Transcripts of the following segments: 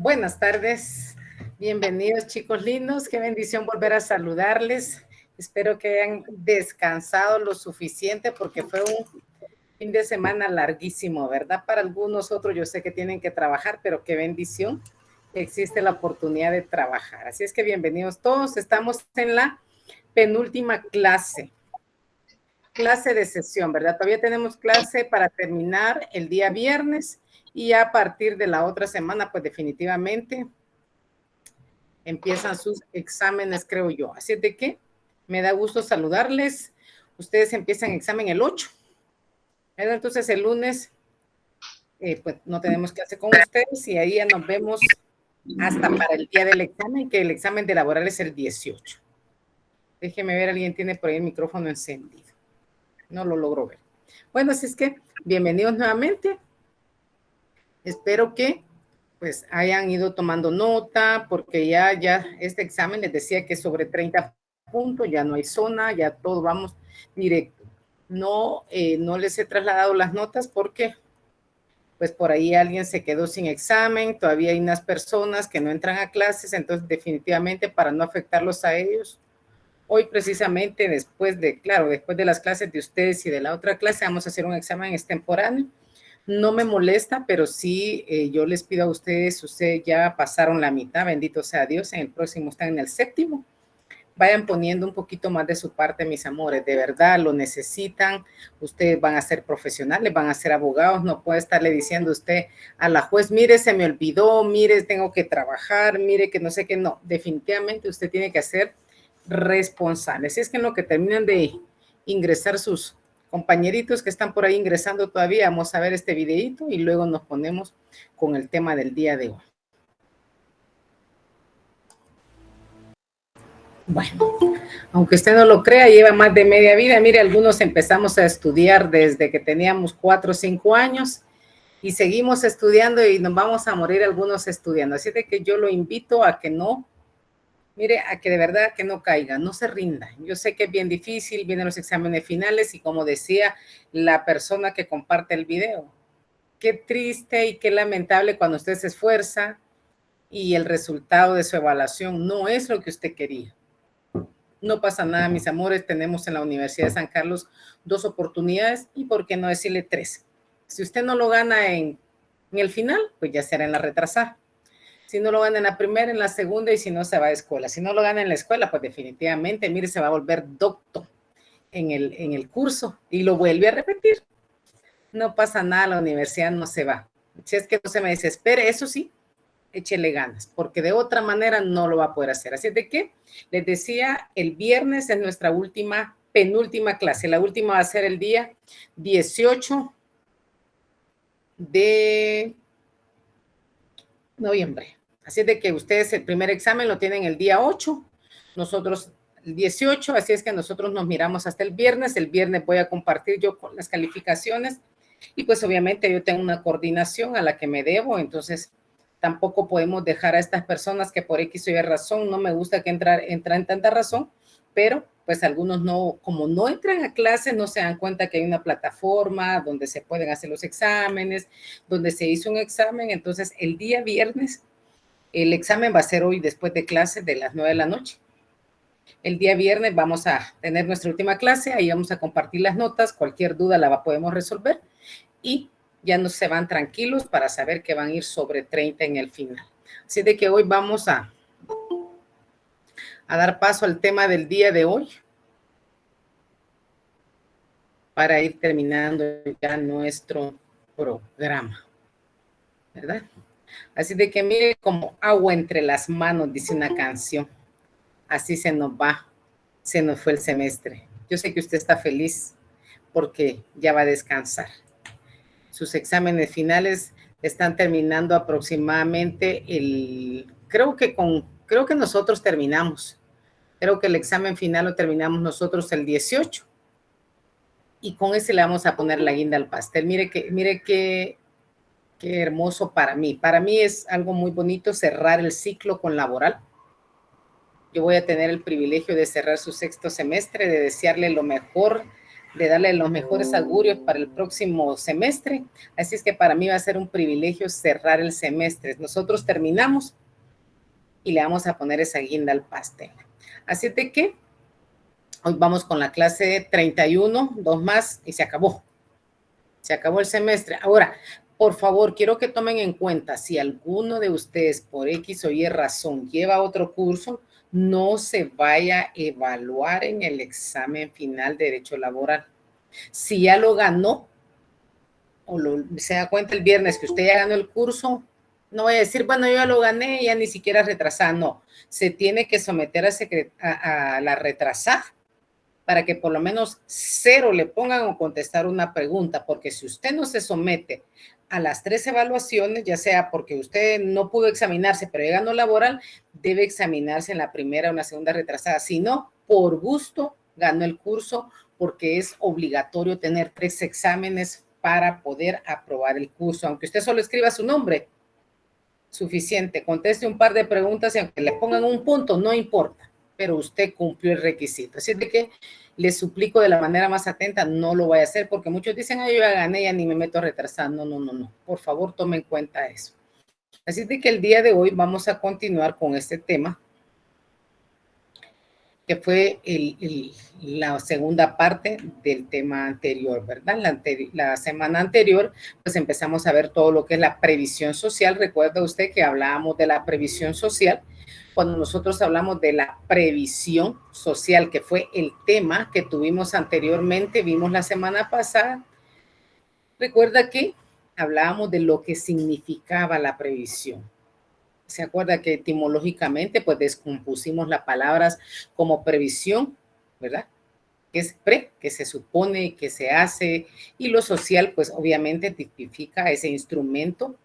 Buenas tardes, bienvenidos chicos lindos, qué bendición volver a saludarles. Espero que hayan descansado lo suficiente porque fue un fin de semana larguísimo, ¿verdad? Para algunos otros yo sé que tienen que trabajar, pero qué bendición que existe la oportunidad de trabajar. Así es que bienvenidos todos, estamos en la penúltima clase de sesión, ¿verdad? Todavía tenemos clase para terminar el día viernes y a partir de la otra semana, pues definitivamente empiezan sus exámenes, creo yo. Así es de que me da gusto saludarles. Ustedes empiezan examen el 8. Entonces el lunes, pues no tenemos clase con ustedes y ahí ya nos vemos hasta para el día del examen, que el examen de laboral es el 18. Déjeme ver, alguien tiene por ahí el micrófono encendido. No lo logro ver. Bueno, así es que bienvenidos nuevamente. Espero que pues hayan ido tomando nota, porque ya este examen les decía que sobre 30 puntos, ya no hay zona, ya todos vamos directo. No les he trasladado las notas porque pues por ahí alguien se quedó sin examen, todavía hay unas personas que no entran a clases, entonces definitivamente para no afectarlos a ellos, hoy precisamente después de las clases de ustedes y de la otra clase, vamos a hacer un examen extemporáneo. No me molesta, pero sí yo les pido a ustedes ya pasaron la mitad, bendito sea Dios, en el próximo están en el 7º. Vayan poniendo un poquito más de su parte, mis amores, de verdad lo necesitan. Ustedes van a ser profesionales, van a ser abogados, no puede estarle diciendo usted a la juez, mire, se me olvidó, mire, tengo que trabajar, mire, que no sé qué, no, definitivamente usted tiene que ser responsable. Si es que en lo que terminan de ingresar sus compañeritos que están por ahí ingresando todavía, vamos a ver este videito y luego nos ponemos con el tema del día de hoy. Bueno, aunque usted no lo crea, lleva más de media vida. Mire, algunos empezamos a estudiar desde que teníamos 4 o 5 años y seguimos estudiando y nos vamos a morir algunos estudiando. Así de que yo lo invito a que no, mire, a que de verdad que no caiga, no se rinda. Yo sé que es bien difícil, vienen los exámenes finales y como decía la persona que comparte el video, qué triste y qué lamentable cuando usted se esfuerza y el resultado de su evaluación no es lo que usted quería. No pasa nada, mis amores, tenemos en la Universidad de San Carlos 2 oportunidades y por qué no decirle 3. Si usted no lo gana en el final, pues ya será en la retrasada. Si no lo gana en la primera, en la segunda y si no se va a escuela. Si no lo gana en la escuela, pues definitivamente, mire, se va a volver doctor en el curso y lo vuelve a repetir. No pasa nada, la universidad no se va. Si es que no se me desespere, eso sí, échele ganas, porque de otra manera no lo va a poder hacer. Así de que, les decía, el viernes es nuestra penúltima clase. La última va a ser el día 18 de noviembre. Así de que ustedes el primer examen lo tienen el día 8, nosotros el 18, así es que nosotros nos miramos hasta el viernes. El viernes voy a compartir yo con las calificaciones y pues obviamente yo tengo una coordinación a la que me debo, entonces tampoco podemos dejar a estas personas que por X o Y razón, no me gusta que entran en tanta razón, pero pues algunos no, como no entran a clases, no se dan cuenta que hay una plataforma donde se pueden hacer los exámenes, donde se hizo un examen. Entonces el día viernes, el examen va a ser hoy después de clases de las 9 de la noche. El día viernes vamos a tener nuestra última clase, ahí vamos a compartir las notas, cualquier duda la podemos resolver y ya no se van tranquilos para saber que van a ir sobre 30 en el final. Así de que hoy vamos a dar paso al tema del día de hoy para ir terminando ya nuestro programa, ¿verdad? Así de que mire, como agua entre las manos, dice una canción. Así se nos fue el semestre. Yo sé que usted está feliz porque ya va a descansar. Sus exámenes finales están terminando aproximadamente creo que nosotros terminamos. Creo que el examen final lo terminamos nosotros el 18. Y con ese le vamos a poner la guinda al pastel. Mire qué hermoso para mí. Para mí es algo muy bonito cerrar el ciclo con laboral. Yo voy a tener el privilegio de cerrar su 6º semestre, de desearle lo mejor de darle los mejores augurios para el próximo semestre. Así es que para mí va a ser un privilegio cerrar el semestre. Nosotros terminamos y le vamos a poner esa guinda al pastel. Así de que hoy vamos con la clase 31, 2 más y se acabó. Se acabó el semestre. Ahora, por favor, quiero que tomen en cuenta, si alguno de ustedes por X o Y razón lleva otro curso, no se vaya a evaluar en el examen final de Derecho Laboral. Si ya lo ganó, o se da cuenta el viernes que usted ya ganó el curso, no voy a decir, bueno, yo ya lo gané, ya ni siquiera retrasar, no. Se tiene que someter a la retrasada para que por lo menos 0 le pongan o contestar una pregunta, porque si usted no se somete a las 3 evaluaciones, ya sea porque usted no pudo examinarse, pero ya ganó laboral, debe examinarse en la primera o en la segunda retrasada. Si no, por gusto ganó el curso, porque es obligatorio tener 3 exámenes para poder aprobar el curso. Aunque usted solo escriba su nombre, suficiente. Conteste un par de preguntas y aunque le pongan un punto, no importa, pero usted cumplió el requisito. Así de que les suplico de la manera más atenta, no lo voy a hacer, porque muchos dicen, ay, yo ya gané, ya ni me meto a retrasar. No, no, no, no. Por favor, tome en cuenta eso. Así de que el día de hoy vamos a continuar con este tema, que fue la segunda parte del tema anterior, ¿verdad? La semana anterior, pues empezamos a ver todo lo que es la previsión social. Recuerda usted que hablábamos de la previsión social. Cuando nosotros hablamos de la previsión social, que fue el tema que tuvimos anteriormente, vimos la semana pasada, recuerda que hablábamos de lo que significaba la previsión. Se acuerda que etimológicamente pues descompusimos las palabras como previsión, ¿verdad? Que es que se supone, que se hace, y lo social pues obviamente tipifica ese instrumento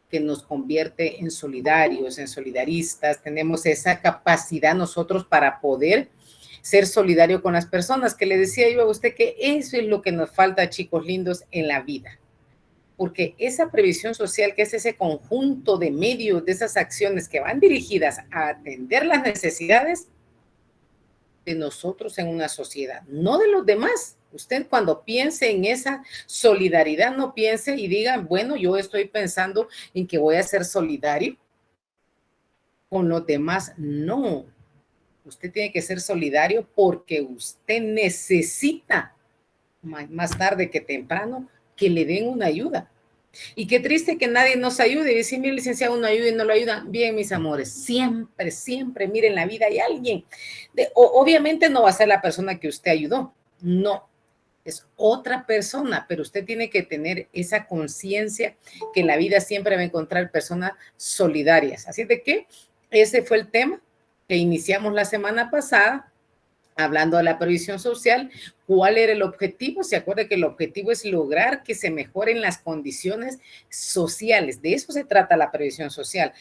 que nos convierte en solidarios, en solidaristas. Tenemos esa capacidad nosotros para poder ser solidario con las personas, que le decía yo a usted que eso es lo que nos falta, chicos lindos, en la vida. Porque esa previsión social, que es ese conjunto de medios, de esas acciones que van dirigidas a atender las necesidades de nosotros en una sociedad, no de los demás. Usted cuando piense en esa solidaridad, no piense y diga, bueno, yo estoy pensando en que voy a ser solidario con los demás. No, usted tiene que ser solidario porque usted necesita, más tarde que temprano, que le den una ayuda. Y qué triste que nadie nos ayude. Y decir, mire, licenciado, no ayuda y no lo ayuda. Bien, mis amores, siempre, siempre, mire, en la vida hay alguien. Obviamente no va a ser la persona que usted ayudó. No, es otra persona, pero usted tiene que tener esa conciencia que en la vida siempre va a encontrar personas solidarias. Así de que ese fue el tema que iniciamos la semana pasada, hablando de la previsión social. ¿Cuál era el objetivo? Se acuerda que el objetivo es lograr que se mejoren las condiciones sociales. De eso se trata la previsión social.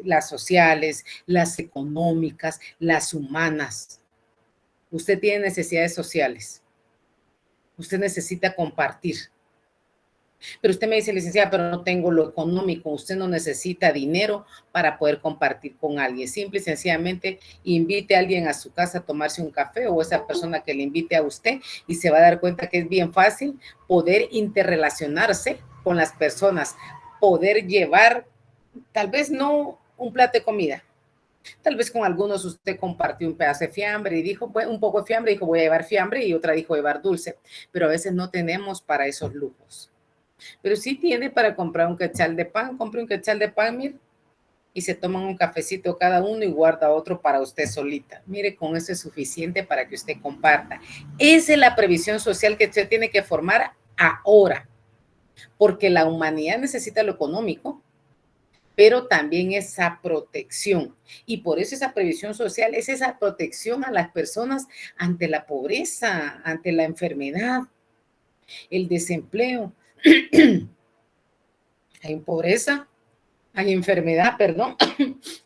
Las sociales, las económicas, las humanas. Usted tiene necesidades sociales. Usted necesita compartir. Pero usted me dice, licenciada, pero no tengo lo económico. Usted no necesita dinero para poder compartir con alguien. Simple y sencillamente invite a alguien a su casa a tomarse un café, o esa persona que le invite a usted, y se va a dar cuenta que es bien fácil poder interrelacionarse con las personas, poder llevar, tal vez no un plato de comida, tal vez con algunos usted compartió un pedazo de fiambre y dijo, pues, un poco de fiambre, dijo voy a llevar fiambre, y otra dijo llevar dulce, pero a veces no tenemos para esos lujos. Pero sí tiene para comprar un quetzal de pan, compre un quetzal de pan, mire, y se toman un cafecito cada uno y guarda otro para usted solita. Mire, con eso es suficiente para que usted comparta. Esa es la previsión social que usted tiene que formar ahora, porque la humanidad necesita lo económico, pero también esa protección. Y por eso esa previsión social es esa protección a las personas ante la pobreza, ante la enfermedad, el desempleo. Hay pobreza, hay enfermedad, perdón,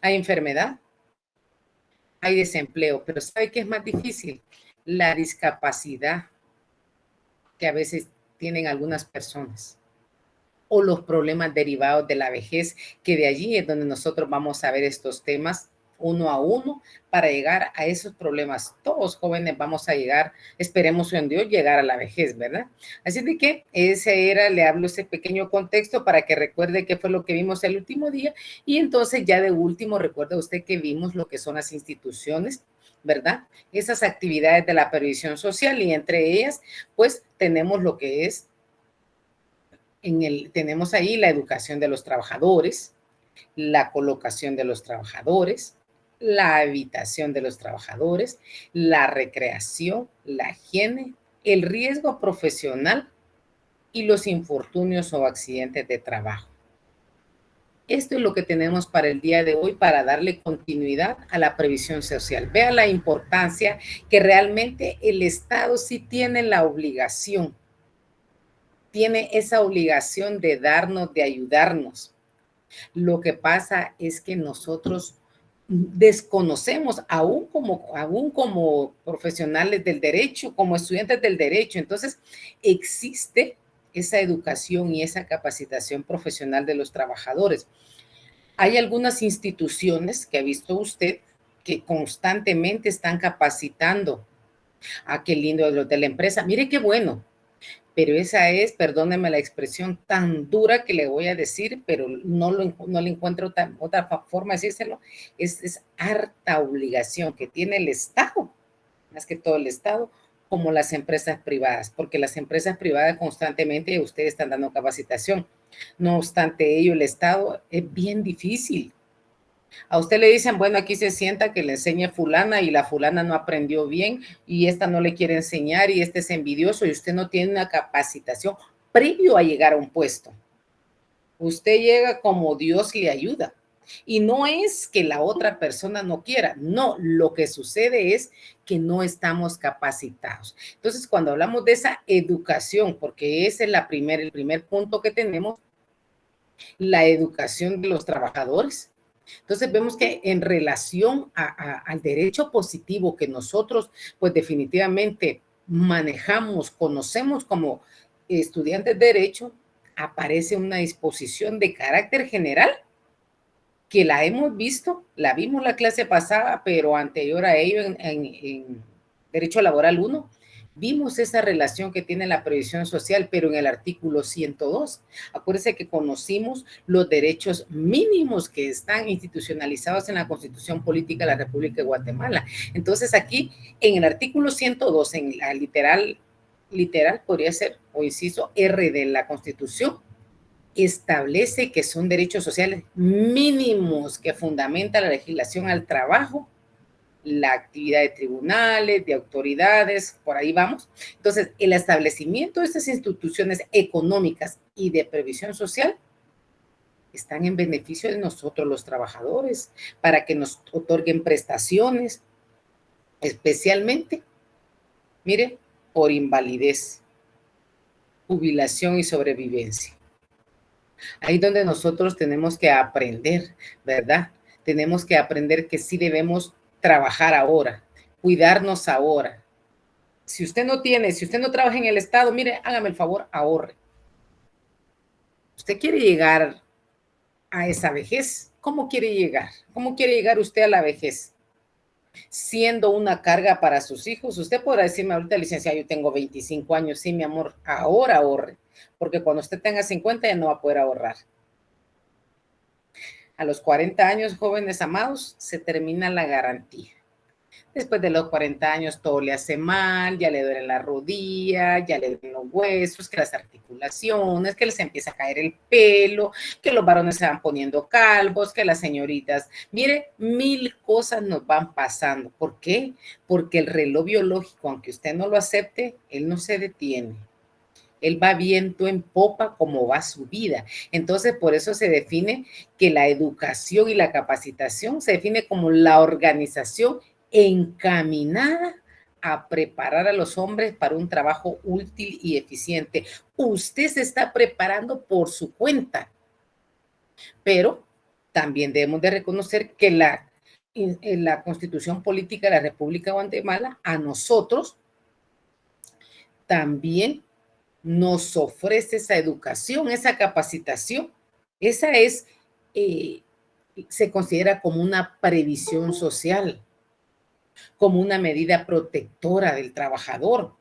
hay enfermedad, hay desempleo, pero ¿sabe qué es más difícil? La discapacidad que a veces tienen algunas personas, o los problemas derivados de la vejez, que de allí es donde nosotros vamos a ver estos temas uno a uno para llegar a esos problemas. Todos jóvenes vamos a llegar, esperemos en Dios, llegar a la vejez, ¿verdad? Así de que le hablo ese pequeño contexto para que recuerde qué fue lo que vimos el último día y entonces ya de último recuerda usted que vimos lo que son las instituciones, ¿verdad? Esas actividades de la previsión social y entre ellas, pues tenemos lo que es, tenemos ahí la educación de los trabajadores, la colocación de los trabajadores, la habitación de los trabajadores, la recreación, la higiene, el riesgo profesional y los infortunios o accidentes de trabajo. Esto es lo que tenemos para el día de hoy para darle continuidad a la previsión social. Vea la importancia que realmente el Estado sí tiene la obligación, tiene esa obligación de darnos, de ayudarnos. Lo que pasa es que nosotros desconocemos, aún como profesionales del derecho, como estudiantes del derecho. Entonces, existe esa educación y esa capacitación profesional de los trabajadores. Hay algunas instituciones que ha visto usted que constantemente están capacitando a qué lindo de la empresa. Mire qué bueno, pero esa es, perdóneme la expresión tan dura que le voy a decir, pero no le encuentro otra forma de decírselo, es harta obligación que tiene el Estado, más que todo el Estado, como las empresas privadas, porque las empresas privadas constantemente ustedes están dando capacitación. No obstante ello, el Estado es bien difícil. A usted le dicen, bueno, aquí se sienta que le enseñe fulana y la fulana no aprendió bien y esta no le quiere enseñar y este es envidioso y usted no tiene una capacitación previo a llegar a un puesto. Usted llega como Dios le ayuda. Y no es que la otra persona no quiera, no, lo que sucede es que no estamos capacitados. Entonces, cuando hablamos de esa educación, porque ese es el primer punto que tenemos, la educación de los trabajadores. Entonces vemos que en relación al derecho positivo que nosotros pues definitivamente manejamos, conocemos como estudiantes de derecho, aparece una disposición de carácter general que la hemos visto, la vimos la clase pasada, pero anterior a ello en Derecho Laboral 1, vimos esa relación que tiene la previsión social, pero en el artículo 102. Acuérdense que conocimos los derechos mínimos que están institucionalizados en la Constitución Política de la República de Guatemala. Entonces aquí, en el artículo 102, en la literal podría ser, o inciso R de la Constitución, establece que son derechos sociales mínimos que fundamenta la legislación al trabajo, la actividad de tribunales, de autoridades, por ahí vamos. Entonces, el establecimiento de estas instituciones económicas y de previsión social están en beneficio de nosotros los trabajadores, para que nos otorguen prestaciones, especialmente, mire, por invalidez, jubilación y sobrevivencia. Ahí donde nosotros tenemos que aprender, ¿verdad? Tenemos que aprender que sí debemos trabajar ahora, cuidarnos ahora. Si usted no trabaja en el Estado, mire, hágame el favor, ahorre. ¿Usted quiere llegar a esa vejez? ¿Cómo quiere llegar? ¿Cómo quiere llegar usted a la vejez? Siendo una carga para sus hijos. Usted podrá decirme ahorita, licenciada, yo tengo 25 años, sí, mi amor, ahora ahorre, porque cuando usted tenga 50 ya no va a poder ahorrar. A los 40 años, jóvenes amados, se termina la garantía. Después de los 40 años todo le hace mal, ya le duele la rodilla, ya le duelen los huesos, que las articulaciones, que les empieza a caer el pelo, que los varones se van poniendo calvos, que las señoritas, mire, 1000 cosas nos van pasando. ¿Por qué? Porque el reloj biológico, aunque usted no lo acepte, él no se detiene. Él va viento en popa como va su vida. Entonces, por eso se define que la educación y la capacitación se define como la organización encaminada a preparar a los hombres para un trabajo útil y eficiente. Usted se está preparando por su cuenta, pero también debemos de reconocer que en la Constitución Política de la República de Guatemala a nosotros también nos ofrece esa educación, esa capacitación. Esa es se considera como una previsión social, como una medida protectora del trabajador.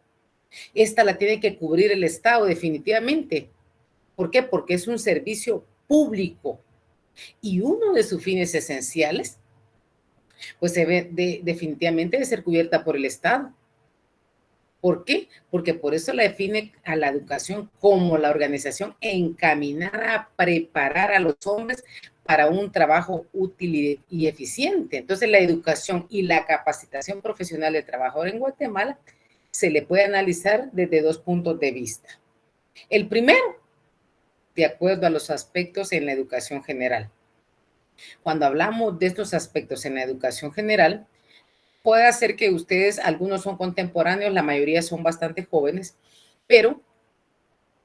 Esta la tiene que cubrir el Estado definitivamente. ¿Por qué? Porque es un servicio público y uno de sus fines esenciales, pues definitivamente debe ser cubierta por el Estado. ¿Por qué? Porque por eso la define a la educación como la organización encaminada a preparar a los hombres para un trabajo útil y eficiente. Entonces, la educación y la capacitación profesional del trabajador en Guatemala se le puede analizar desde dos puntos de vista. El primero, de acuerdo a los aspectos en la educación general. Cuando hablamos de estos aspectos en la educación general, puede ser que ustedes, algunos son contemporáneos, la mayoría son bastante jóvenes, pero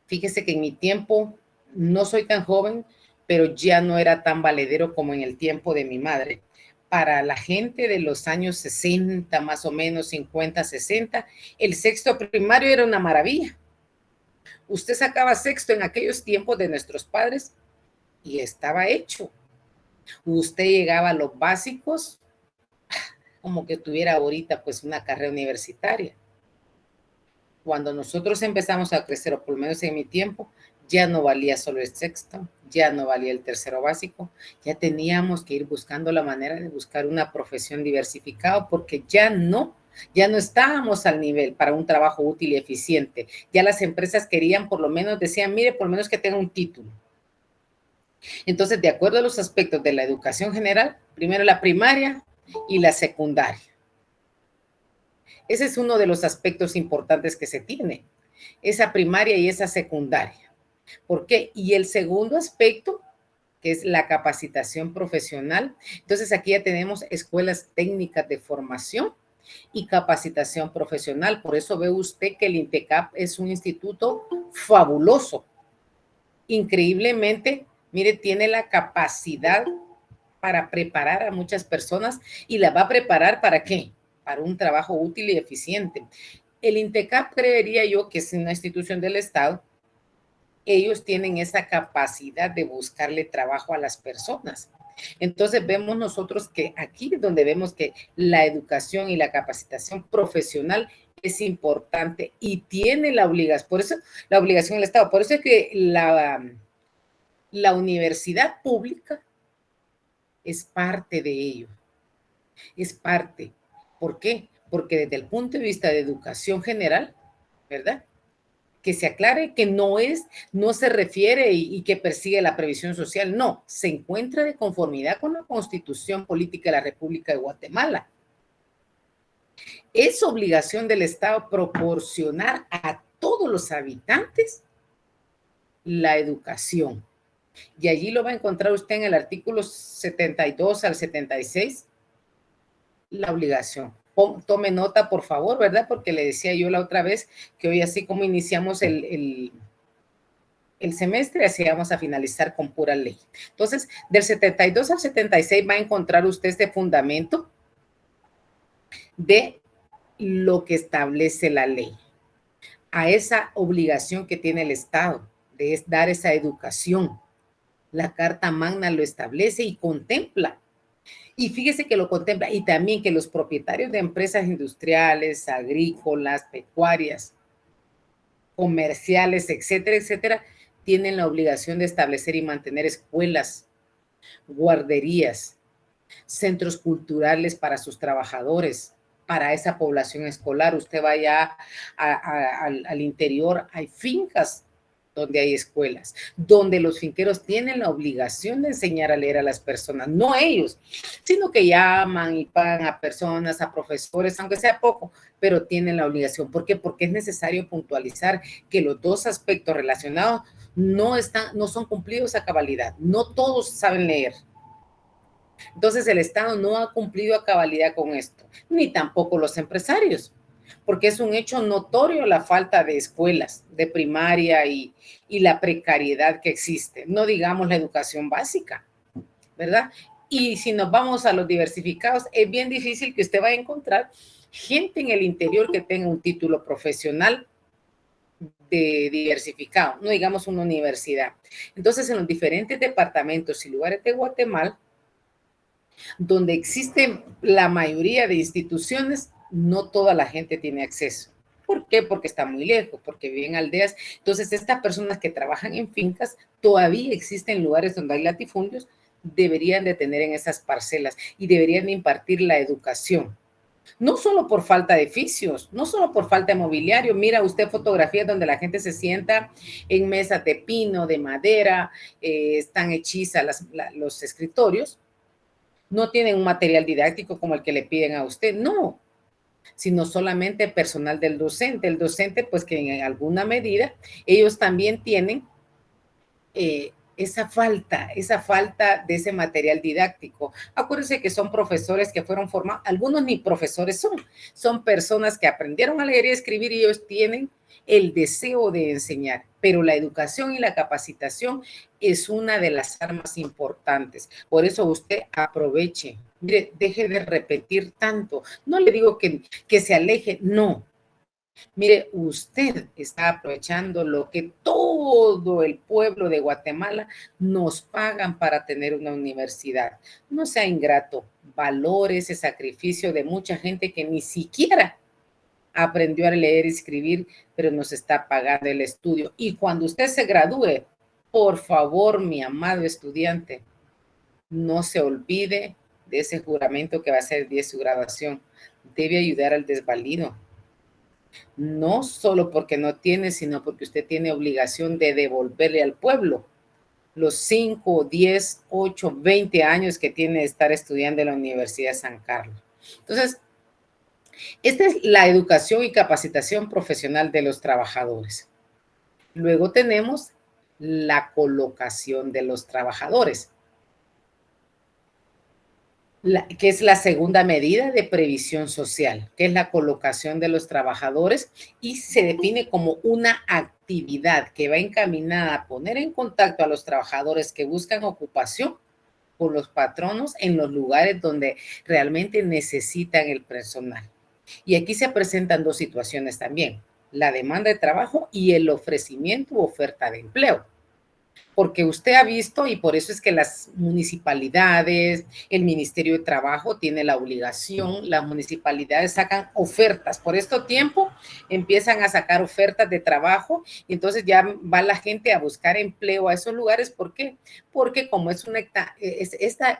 fíjese que en mi tiempo no soy tan joven, pero ya no era tan valedero como en el tiempo de mi madre. Para la gente de los años 60, más o menos 50, 60, el sexto primario era una maravilla. Usted sacaba sexto en aquellos tiempos de nuestros padres y estaba hecho. Usted llegaba a los básicos como que tuviera ahorita pues una carrera universitaria. Cuando nosotros empezamos a crecer, o por lo menos en mi tiempo, ya no valía solo el sexto, ya no valía el tercero básico, ya teníamos que ir buscando la manera de buscar una profesión diversificada porque ya no estábamos al nivel para un trabajo útil y eficiente. Ya las empresas querían, por lo menos decían, mire, por lo menos que tenga un título. Entonces, de acuerdo a los aspectos de la educación general, primero la primaria y la secundaria. Ese es uno de los aspectos importantes que se tiene, esa primaria y esa secundaria. ¿Por qué? Y el segundo aspecto, que es la capacitación profesional. Entonces, aquí ya tenemos escuelas técnicas de formación y capacitación profesional. Por eso ve usted que el INTECAP es un instituto fabuloso. Increíblemente, mire, tiene la capacidad para preparar a muchas personas y la va a preparar ¿para qué? Para un trabajo útil y eficiente. El INTECAP creería yo que es una institución del Estado. Ellos tienen esa capacidad de buscarle trabajo a las personas. Entonces vemos nosotros que aquí es donde vemos que la educación y la capacitación profesional es importante y tiene la obligación, por eso la obligación del Estado, por eso es que la universidad pública es parte de ello, es parte. ¿Por qué? Porque desde el punto de vista de educación general, ¿verdad? Que se aclare que no se refiere y que persigue la previsión social, no, se encuentra de conformidad con la Constitución Política de la República de Guatemala. Es obligación del Estado proporcionar a todos los habitantes la educación. Y allí lo va a encontrar usted en el artículo 72 al 76, la obligación. Tome nota, por favor, ¿verdad? Porque le decía yo la otra vez que hoy así como iniciamos el semestre, así vamos a finalizar con pura ley. Entonces, del 72 al 76 va a encontrar usted este fundamento de lo que establece la ley, a esa obligación que tiene el Estado de dar esa educación. La Carta Magna lo establece y contempla. Y fíjese que lo contempla y también que los propietarios de empresas industriales, agrícolas, pecuarias, comerciales, etcétera, etcétera, tienen la obligación de establecer y mantener escuelas, guarderías, centros culturales para sus trabajadores, para esa población escolar. Usted vaya al interior, hay fincas donde hay escuelas, donde los finqueros tienen la obligación de enseñar a leer a las personas, no ellos, sino que llaman y pagan a personas, a profesores, aunque sea poco, pero tienen la obligación. ¿Por qué? Porque es necesario puntualizar que los dos aspectos relacionados no son cumplidos a cabalidad. No todos saben leer. Entonces el Estado no ha cumplido a cabalidad con esto, ni tampoco los empresarios, porque es un hecho notorio la falta de escuelas de primaria y la precariedad que existe, no digamos la educación básica, ¿verdad? Y si nos vamos a los diversificados, es bien difícil que usted vaya a encontrar gente en el interior que tenga un título profesional de diversificado, no digamos una universidad. Entonces, en los diferentes departamentos y lugares de Guatemala, Donde existen la mayoría de instituciones, no toda la gente tiene acceso. ¿Por qué? Porque está muy lejos, porque viven en aldeas. Entonces, estas personas que trabajan en fincas, todavía existen lugares donde hay latifundios, deberían de tener en esas parcelas y deberían de impartir la educación. No solo por falta de oficios, no solo por falta de mobiliario. Mira usted fotografías donde la gente se sienta en mesas de pino, de madera, están hechizas los escritorios, no tienen un material didáctico como el que le piden a usted, no, sino solamente personal del docente. El docente, pues que en alguna medida ellos también tienen esa falta de ese material didáctico. Acuérdense que son profesores que fueron formados, algunos ni profesores son personas que aprendieron a leer y escribir y ellos tienen el deseo de enseñar, pero la educación y la capacitación es una de las armas importantes. Por eso usted aproveche, mire, deje de repetir tanto. No le digo que se aleje, no. Mire, usted está aprovechando lo que todo el pueblo de Guatemala nos pagan para tener una universidad. No sea ingrato, valore ese sacrificio de mucha gente que ni siquiera aprendió a leer y escribir, pero nos está pagando el estudio. Y cuando usted se gradúe, por favor, mi amado estudiante, no se olvide de ese juramento que va a ser el día de su graduación. Debe ayudar al desvalido. No solo porque no tiene, sino porque usted tiene obligación de devolverle al pueblo los 5, 10, 8, 20 años que tiene de estar estudiando en la Universidad de San Carlos. Entonces, esta es la educación y capacitación profesional de los trabajadores. Luego tenemos la colocación de los trabajadores, que es la segunda medida de previsión social, que es la colocación de los trabajadores y se define como una actividad que va encaminada a poner en contacto a los trabajadores que buscan ocupación con los patronos en los lugares donde realmente necesitan el personal. Y aquí se presentan dos situaciones también, la demanda de trabajo y el ofrecimiento u oferta de empleo. Porque usted ha visto, y por eso es que las municipalidades, el Ministerio de Trabajo tiene la obligación, las municipalidades sacan ofertas. Por este tiempo empiezan a sacar ofertas de trabajo y entonces ya va la gente a buscar empleo a esos lugares. ¿Por qué? Porque como esta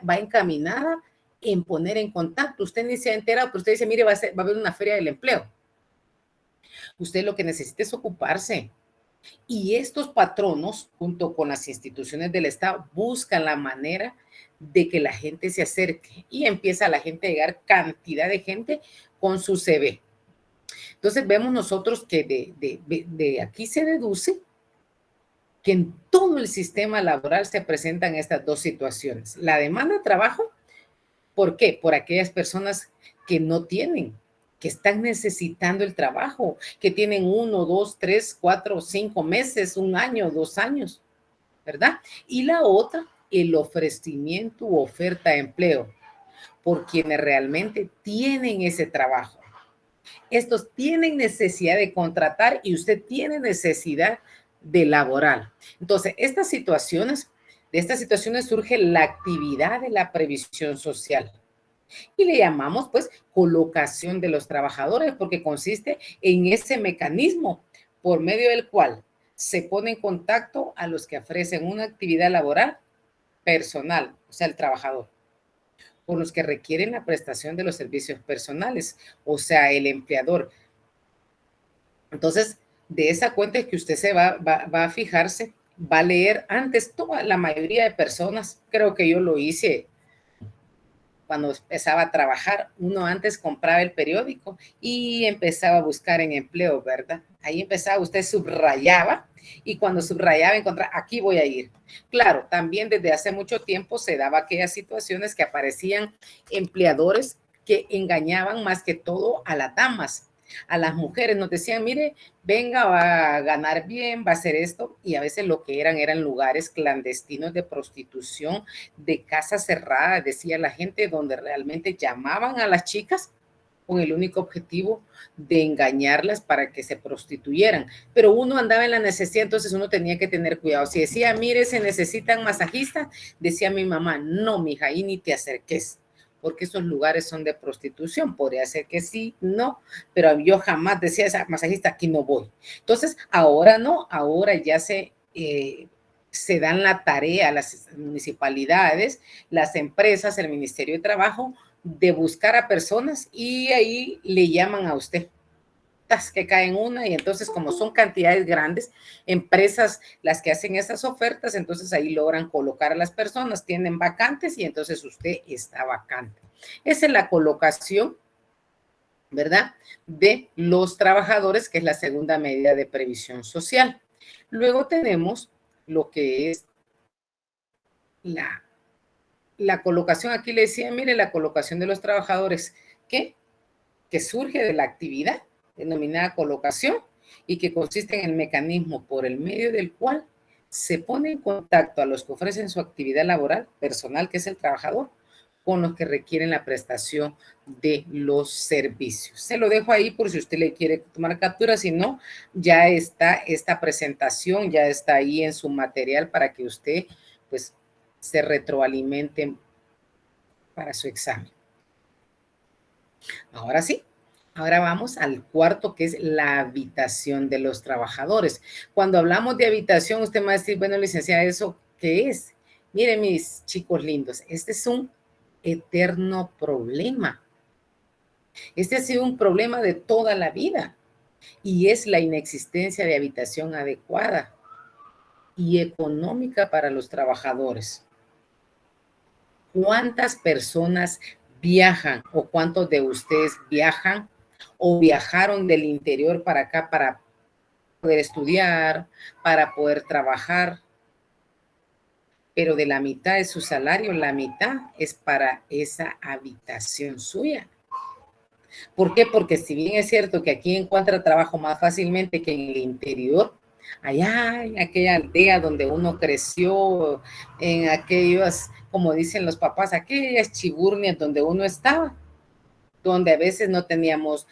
va encaminada en poner en contacto. Usted ni se ha enterado, pero usted dice, mire, va a haber una feria del empleo. Usted lo que necesita es ocuparse. Y estos patronos, junto con las instituciones del Estado, buscan la manera de que la gente se acerque y empieza la gente a llegar cantidad de gente con su CV. Entonces vemos nosotros que de aquí se deduce que en todo el sistema laboral se presentan estas dos situaciones. La demanda de trabajo, ¿por qué? Por aquellas personas que no tienen, que están necesitando el trabajo, que tienen 1, 2, 3, 4, 5 meses, 1 año, 2 años, ¿verdad? Y la otra, el ofrecimiento u oferta de empleo, por quienes realmente tienen ese trabajo. Estos tienen necesidad de contratar y usted tiene necesidad de laborar. Entonces, de estas situaciones surge la actividad de la previsión social. Y le llamamos pues colocación de los trabajadores porque consiste en ese mecanismo por medio del cual se pone en contacto a los que ofrecen una actividad laboral personal, o sea, el trabajador, con los que requieren la prestación de los servicios personales, o sea, el empleador. Entonces, de esa cuenta es que usted va a fijarse, va a leer antes toda la mayoría de personas, creo que yo lo hice cuando empezaba a trabajar, uno antes compraba el periódico y empezaba a buscar en empleo, ¿verdad? Ahí empezaba, usted subrayaba y cuando subrayaba encontraba, aquí voy a ir. Claro, también desde hace mucho tiempo se daba aquellas situaciones que aparecían empleadores que engañaban más que todo a las damas, a las mujeres. Nos decían, mire, venga, va a ganar bien, va a hacer esto. Y a veces lo que eran lugares clandestinos de prostitución, de casa cerrada, decía la gente, donde realmente llamaban a las chicas con el único objetivo de engañarlas para que se prostituyeran. Pero uno andaba en la necesidad, entonces uno tenía que tener cuidado. Si decía, mire, se necesitan masajistas, decía mi mamá, no, mija, ahí ni te acerques, porque esos lugares son de prostitución. Podría ser que sí, no, pero yo jamás decía, esa masajista, aquí no voy. Entonces, ahora no, ahora ya se dan la tarea a las municipalidades, las empresas, el Ministerio de Trabajo, de buscar a personas y ahí le llaman a usted que caen una, y entonces como son cantidades grandes, empresas las que hacen esas ofertas, entonces ahí logran colocar a las personas, tienen vacantes y entonces usted está vacante. Esa es la colocación, ¿verdad?, de los trabajadores, que es la segunda medida de previsión social. Luego tenemos lo que es la colocación. Aquí le decía, mire, la colocación de los trabajadores que surge de la actividad denominada colocación y que consiste en el mecanismo por el medio del cual se pone en contacto a los que ofrecen su actividad laboral personal, que es el trabajador, con los que requieren la prestación de los servicios. Se lo dejo ahí por si usted le quiere tomar captura, si no, ya está esta presentación, ya está ahí en su material para que usted pues se retroalimente para su examen. Ahora sí, ahora vamos al cuarto, que es la habitación de los trabajadores. Cuando hablamos de habitación, usted me va a decir, bueno, licenciada, ¿eso qué es? Miren, mis chicos lindos, este es un eterno problema. Este ha sido un problema de toda la vida y es la inexistencia de habitación adecuada y económica para los trabajadores. ¿Cuántas personas viajan o cuántos de ustedes viajan o viajaron del interior para acá para poder estudiar, para poder trabajar? Pero de la mitad de su salario, la mitad es para esa habitación suya. ¿Por qué? Porque si bien es cierto que aquí encuentra trabajo más fácilmente que en el interior, allá en aquella aldea donde uno creció, en aquellos, como dicen los papás, aquellas chiburnias donde uno estaba, donde a veces no teníamos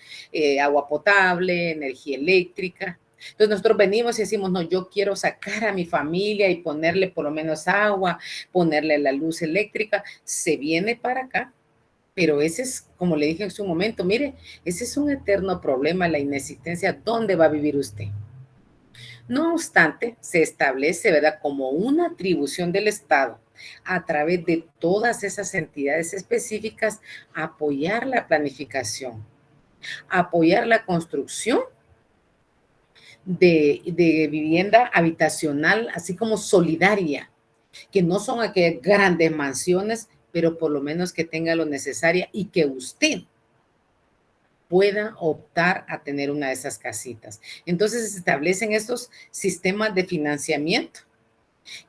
agua potable, energía eléctrica. Entonces nosotros venimos y decimos, no, yo quiero sacar a mi familia y ponerle por lo menos agua, ponerle la luz eléctrica. Se viene para acá, pero ese es, como le dije en su momento, mire, ese es un eterno problema, la inexistencia. ¿Dónde va a vivir usted? No obstante, se establece, ¿verdad?, como una atribución del Estado a través de todas esas entidades específicas, apoyar la planificación, apoyar la construcción de vivienda habitacional, así como solidaria, que no son aquellas grandes mansiones, pero por lo menos que tenga lo necesario y que usted pueda optar a tener una de esas casitas. Entonces se establecen estos sistemas de financiamiento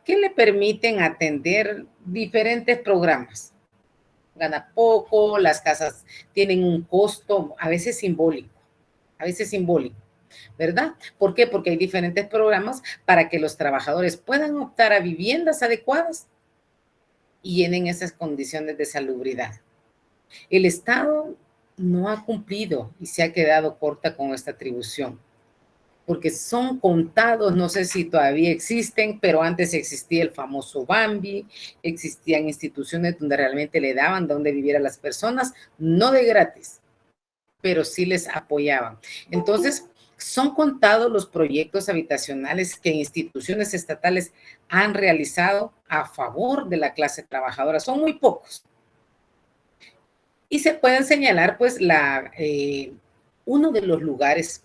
que le permiten atender diferentes programas. Gana poco, las casas tienen un costo a veces simbólico, ¿verdad? ¿Por qué? Porque hay diferentes programas para que los trabajadores puedan optar a viviendas adecuadas y llenen esas condiciones de salubridad. El Estado no ha cumplido y se ha quedado corta con esta atribución, porque son contados, no sé si todavía existen, pero antes existía el famoso Bambi, existían instituciones donde realmente le daban donde vivir a las personas, no de gratis, pero sí les apoyaban. Entonces, son contados los proyectos habitacionales que instituciones estatales han realizado a favor de la clase trabajadora. Son muy pocos. Y se pueden señalar, pues, uno de los lugares,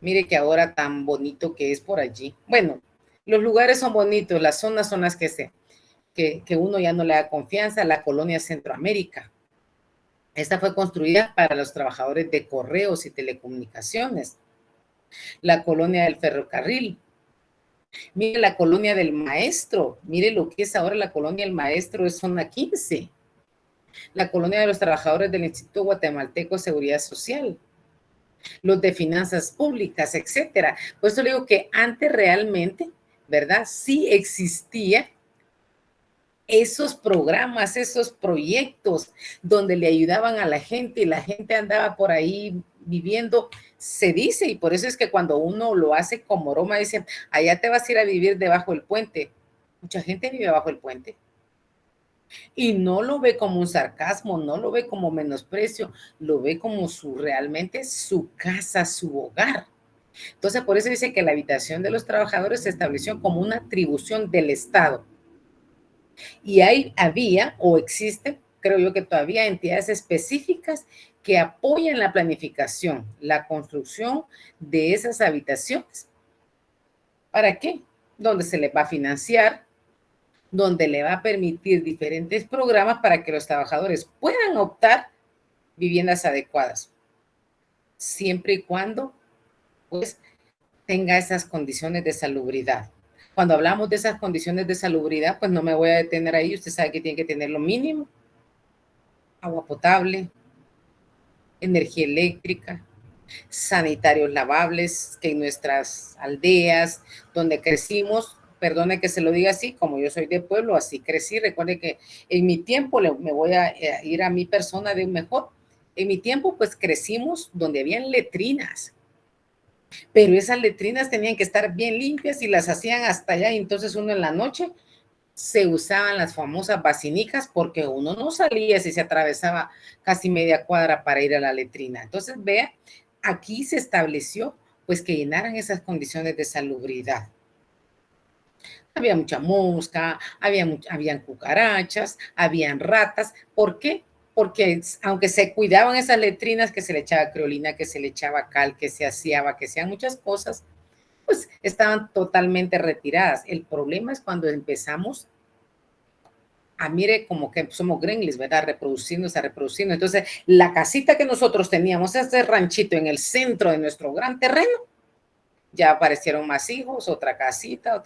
mire que ahora tan bonito que es por allí. Bueno, los lugares son bonitos, las zonas son las que uno ya no le da confianza, la colonia Centroamérica. Esta fue construida para los trabajadores de correos y telecomunicaciones. La colonia del ferrocarril. Mire la colonia del maestro. Mire lo que es ahora la colonia del maestro, es zona 15. La colonia de los trabajadores del Instituto Guatemalteco de Seguridad Social, los de finanzas públicas, etcétera. Por eso le digo que antes realmente, ¿verdad?, sí existía esos programas, esos proyectos donde le ayudaban a la gente y la gente andaba por ahí viviendo, se dice, y por eso es que cuando uno lo hace como broma, dicen, allá te vas a ir a vivir debajo del puente. Mucha gente vive bajo el puente. Y no lo ve como un sarcasmo, no lo ve como menosprecio, lo ve como realmente su casa, su hogar. Entonces, por eso dice que la habitación de los trabajadores se estableció como una atribución del Estado. Y había o existe, creo yo que todavía, entidades específicas que apoyan la planificación, la construcción de esas habitaciones. ¿Para qué? Donde se les va a financiar, donde le va a permitir diferentes programas para que los trabajadores puedan optar viviendas adecuadas, siempre y cuando pues tenga esas condiciones de salubridad. Cuando hablamos de esas condiciones de salubridad, pues no me voy a detener ahí, usted sabe que tiene que tener lo mínimo: agua potable, energía eléctrica, sanitarios lavables, que en nuestras aldeas donde crecimos, perdone que se lo diga así, como yo soy de pueblo, así crecí. Recuerde que en mi tiempo, me voy a ir a mi persona de mejor, en mi tiempo pues crecimos donde habían letrinas, pero esas letrinas tenían que estar bien limpias y las hacían hasta allá, y entonces uno en la noche se usaban las famosas basinicas porque uno no salía si se atravesaba casi media cuadra para ir a la letrina. Entonces, vea, aquí se estableció pues que llenaran esas condiciones de salubridad. Había mucha mosca, habían cucarachas, habían ratas. ¿Por qué? Porque aunque se cuidaban esas letrinas, que se le echaba creolina, que se le echaba cal, que se aseaba, que sean muchas cosas, pues estaban totalmente retiradas. El problema es cuando empezamos mire, como que somos gremlins, ¿verdad? Reproduciéndose, reproduciendo. Entonces, la casita que nosotros teníamos, este ranchito en el centro de nuestro gran terreno, ya aparecieron más hijos, otra casita,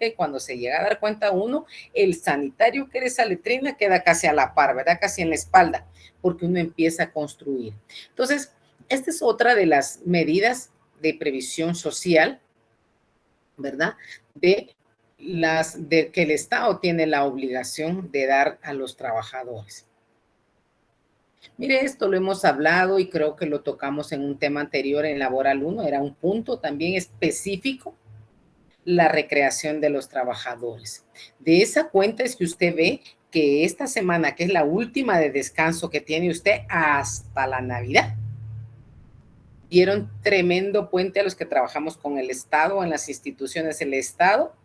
y cuando se llega a dar cuenta uno, el sanitario que era esa letrina queda casi a la par, ¿verdad? Casi en la espalda, porque uno empieza a construir. Entonces, esta es otra de las medidas de previsión social, ¿verdad? De que el Estado tiene la obligación de dar a los trabajadores. Mire, esto lo hemos hablado y creo que lo tocamos en un tema anterior en Laboral 1, era un punto también específico, la recreación de los trabajadores. De esa cuenta es que usted ve que esta semana, que es la última de descanso que tiene usted hasta la Navidad, dieron tremendo puente a los que trabajamos con el Estado, en las instituciones del Estado.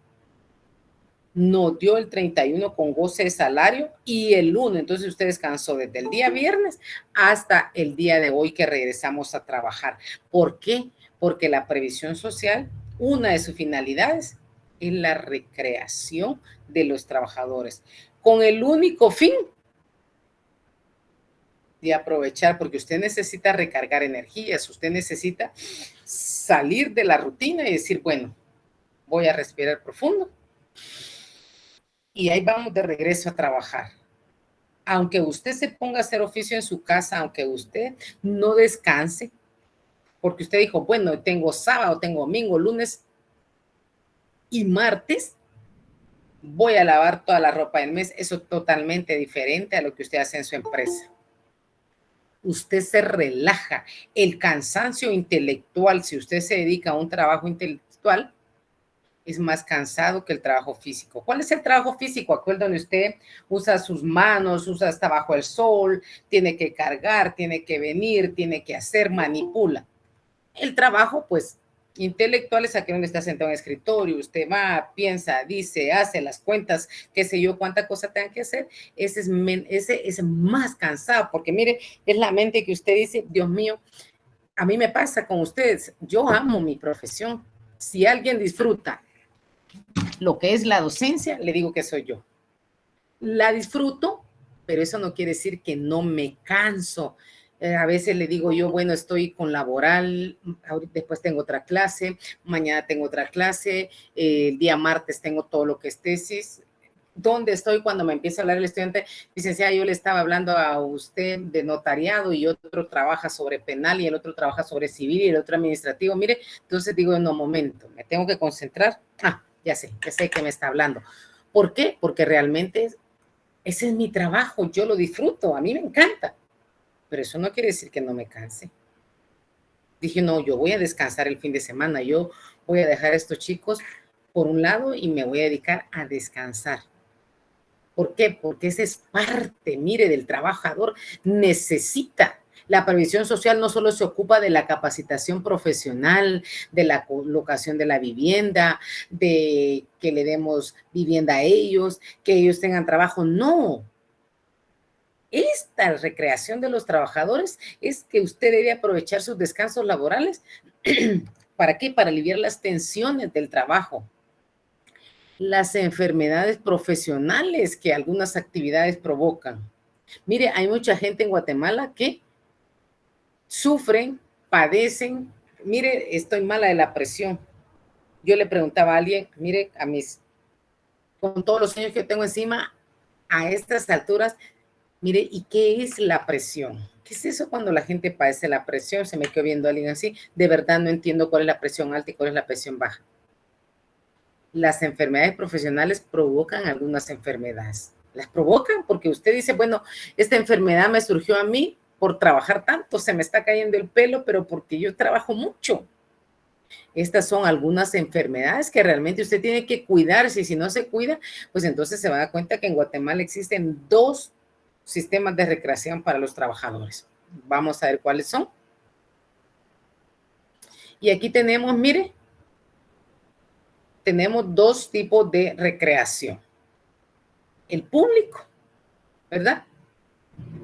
Nos dio el 31 con goce de salario y el 1, entonces usted descansó desde el día viernes hasta el día de hoy que regresamos a trabajar. ¿Por qué? Porque la previsión social, una de sus finalidades es la recreación de los trabajadores, con el único fin de aprovechar, porque usted necesita recargar energías, usted necesita salir de la rutina y decir, bueno, voy a respirar profundo. Y ahí vamos de regreso a trabajar. Aunque usted se ponga a hacer oficio en su casa, aunque usted no descanse, porque usted dijo, bueno, tengo sábado, tengo domingo, lunes y martes, voy a lavar toda la ropa del mes. Eso es totalmente diferente a lo que usted hace en su empresa. Usted se relaja. El cansancio intelectual, si usted se dedica a un trabajo intelectual, es más cansado que el trabajo físico. ¿Cuál es el trabajo físico? Aquel donde usted usa sus manos, usa hasta bajo el sol, tiene que cargar, tiene que venir, tiene que hacer, manipula. El trabajo, pues, intelectual es aquel donde está sentado en el escritorio, usted va, piensa, dice, hace las cuentas, qué sé yo, cuánta cosa tenga que hacer. Ese es más cansado, porque mire, es la mente que usted dice, Dios mío, a mí me pasa con ustedes, yo amo mi profesión. Si alguien disfruta lo que es la docencia, le digo que soy yo. La disfruto, pero eso no quiere decir que no me canso. A veces le digo yo, bueno, estoy con laboral, después tengo otra clase, mañana tengo otra clase, el día martes tengo todo lo que es tesis. ¿Dónde estoy cuando me empieza a hablar el estudiante? Licenciada, yo le estaba hablando a usted de notariado y otro trabaja sobre penal y el otro trabaja sobre civil y el otro administrativo. Mire, entonces digo, no, momento, me tengo que concentrar. Ya sé que me está hablando. ¿Por qué? Porque realmente ese es mi trabajo, yo lo disfruto, a mí me encanta, pero eso no quiere decir que no me canse. Dije, no, yo voy a descansar el fin de semana, yo voy a dejar a estos chicos por un lado y me voy a dedicar a descansar. ¿Por qué? Porque esa es parte, mire, del trabajador. Necesita. La previsión social no solo se ocupa de la capacitación profesional, de la colocación de la vivienda, de que le demos vivienda a ellos, que ellos tengan trabajo. No. Esta recreación de los trabajadores es que usted debe aprovechar sus descansos laborales. ¿Para qué? Para aliviar las tensiones del trabajo, las enfermedades profesionales que algunas actividades provocan. Mire, hay mucha gente en Guatemala que sufren, padecen. Mire, estoy mala de la presión. Yo le preguntaba a alguien, mire, con todos los años que tengo encima, a estas alturas, mire, ¿y qué es la presión? ¿Qué es eso cuando la gente padece la presión? Se me quedó viendo a alguien así. De verdad no entiendo cuál es la presión alta y cuál es la presión baja. Las enfermedades profesionales provocan algunas enfermedades. Las provocan porque usted dice, bueno, esta enfermedad me surgió a mí por trabajar tanto, se me está cayendo el pelo, pero porque yo trabajo mucho. Estas son algunas enfermedades que realmente usted tiene que cuidarse y si no se cuida, pues entonces se va a dar cuenta que en Guatemala existen 2 sistemas de recreación para los trabajadores. Vamos a ver cuáles son. Y aquí tenemos, mire, tenemos 2 tipos de recreación. El público, ¿verdad?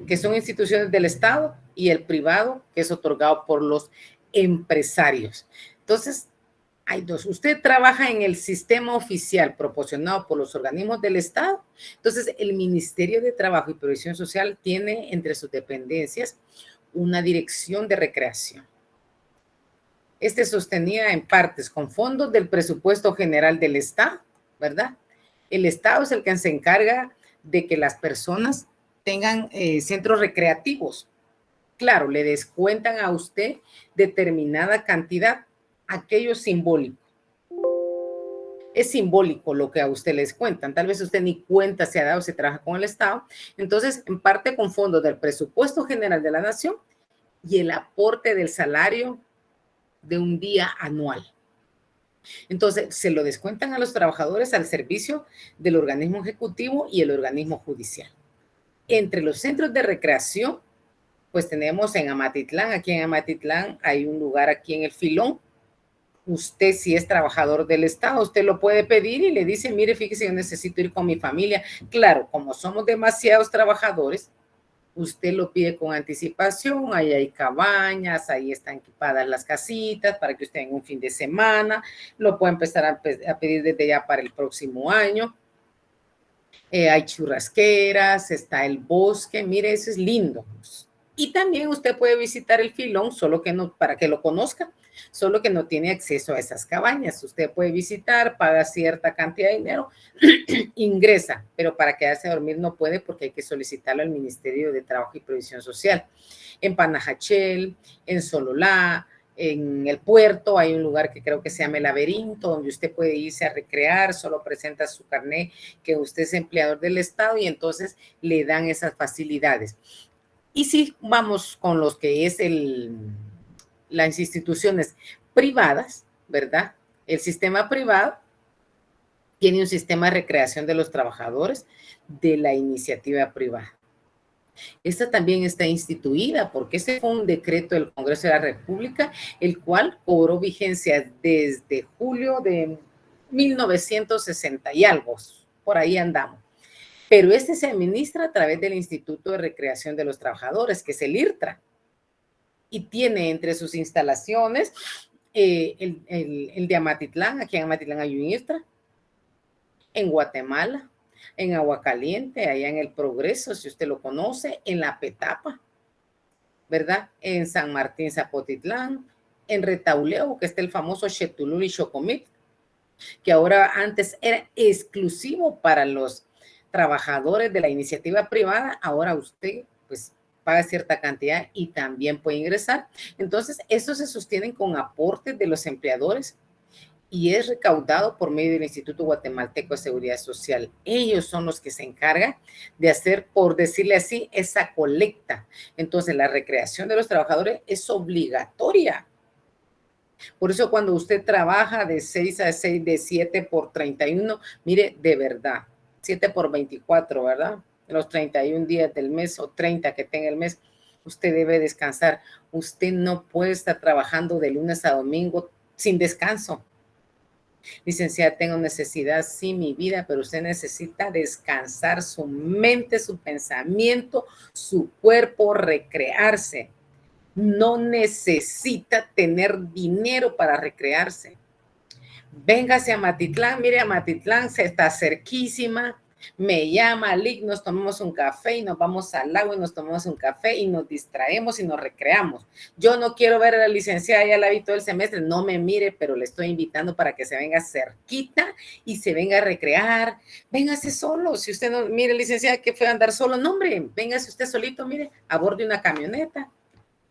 Que son instituciones del Estado, y el privado, que es otorgado por los empresarios. Entonces, hay 2. Usted trabaja en el sistema oficial proporcionado por los organismos del Estado. Entonces, el Ministerio de Trabajo y Previsión Social tiene entre sus dependencias una dirección de recreación. Este sostenía en partes con fondos del presupuesto general del Estado, ¿verdad? El Estado es el que se encarga de que las personas tengan centros recreativos. Claro, le descuentan a usted determinada cantidad, aquello simbólico. Es simbólico lo que a usted les cuentan. Tal vez usted ni cuenta se ha dado si trabaja con el Estado. Entonces, en parte con fondos del presupuesto general de la Nación y el aporte del salario de un día anual. Entonces, se lo descuentan a los trabajadores al servicio del organismo ejecutivo y el organismo judicial. Entre los centros de recreación, pues tenemos en Amatitlán. Aquí en Amatitlán hay un lugar aquí en el Filón. Usted, si es trabajador del Estado, usted lo puede pedir y le dice, mire, fíjese, yo necesito ir con mi familia. Claro, como somos demasiados trabajadores, usted lo pide con anticipación, ahí hay cabañas, ahí están equipadas las casitas para que usted en un fin de semana lo pueda empezar a pedir desde ya para el próximo año. Hay churrasqueras, está el bosque, mire, eso es lindo. Y también usted puede visitar el Filón, solo que no, para que lo conozca, solo que no tiene acceso a esas cabañas. Usted puede visitar, paga cierta cantidad de dinero, ingresa, pero para quedarse a dormir no puede porque hay que solicitarlo al Ministerio de Trabajo y Previsión Social. En Panajachel, en Sololá, en el puerto hay un lugar que creo que se llama El Laberinto, donde usted puede irse a recrear, solo presenta su carnet que usted es empleador del Estado y entonces le dan esas facilidades. Y si vamos con los que es las instituciones privadas, ¿verdad? El sistema privado tiene un sistema de recreación de los trabajadores de la iniciativa privada. Esta también está instituida porque ese fue un decreto del Congreso de la República, el cual cobró vigencia desde julio de 1960 y algo, por ahí andamos. Pero este se administra a través del Instituto de Recreación de los Trabajadores, que es el IRTRA, y tiene entre sus instalaciones el de Amatitlán. Aquí en Amatitlán hay un IRTRA, en Guatemala, en Aguacaliente, allá en el Progreso, si usted lo conoce, en La Petapa, ¿verdad? En San Martín, Zapotitlán, en Retauleo, que está el famoso Chetulul y Chocomit, que ahora antes era exclusivo para los trabajadores de la iniciativa privada, ahora usted pues paga cierta cantidad y también puede ingresar. Entonces, eso se sostienen con aportes de los empleadores y es recaudado por medio del Instituto Guatemalteco de Seguridad Social. Ellos son los que se encargan de hacer, por decirle así, esa colecta. Entonces, la recreación de los trabajadores es obligatoria. Por eso cuando usted trabaja de 6 a 6, de 7 por 31, mire, de verdad, 7 por 24, ¿verdad? Los 31 días del mes o 30 que tenga el mes, usted debe descansar. Usted no puede estar trabajando de lunes a domingo sin descanso. Licenciada, tengo necesidad, sí, mi vida, pero usted necesita descansar su mente, su pensamiento, su cuerpo, recrearse. No necesita tener dinero para recrearse. Véngase a Matitlán, mire, a Matitlán se está cerquísima, me llama Lick, nos tomamos un café y nos vamos al lago y nos tomamos un café y nos distraemos y nos recreamos. Yo no quiero ver a la licenciada, ya la vi todo el semestre, no me mire, pero le estoy invitando para que se venga cerquita y se venga a recrear. Véngase solo, si usted no, mire, licenciada, que fue a andar solo, no, hombre, véngase usted solito, mire, aborde una camioneta,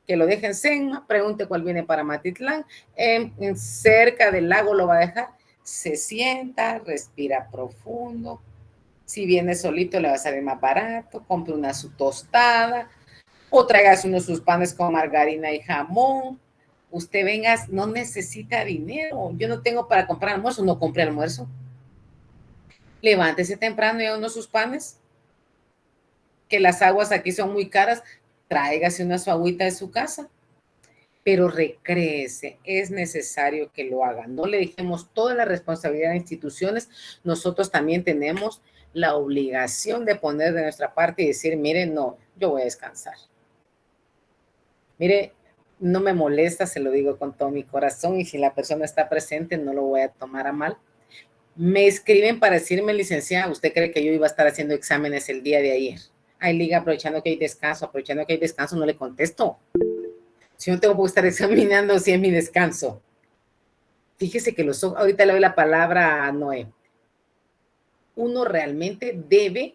que lo dejen Senma, pregunte cuál viene para Matitlán, cerca del lago lo va a dejar, se sienta, respira profundo, si viene solito le va a salir más barato, compre una su tostada, o tráigase uno de sus panes con margarina y jamón, usted venga, no necesita dinero, yo no tengo para comprar almuerzo, no compre almuerzo, levántese temprano y haga uno de sus panes, que las aguas aquí son muy caras, tráigase una su agüita de su casa, pero recréese, es necesario que lo hagan. No le dejemos toda la responsabilidad a instituciones, nosotros también tenemos la obligación de poner de nuestra parte y decir, mire, no, yo voy a descansar. Mire, no me molesta, se lo digo con todo mi corazón, y si la persona está presente no lo voy a tomar a mal. Me escriben para decirme, licenciada, ¿usted cree que yo iba a estar haciendo exámenes el día de ayer? Ay, Liga, aprovechando que hay descanso, no le contesto. Si no tengo que estar examinando, si es mi descanso. Fíjese que ahorita le doy la palabra a Noé. Uno realmente debe,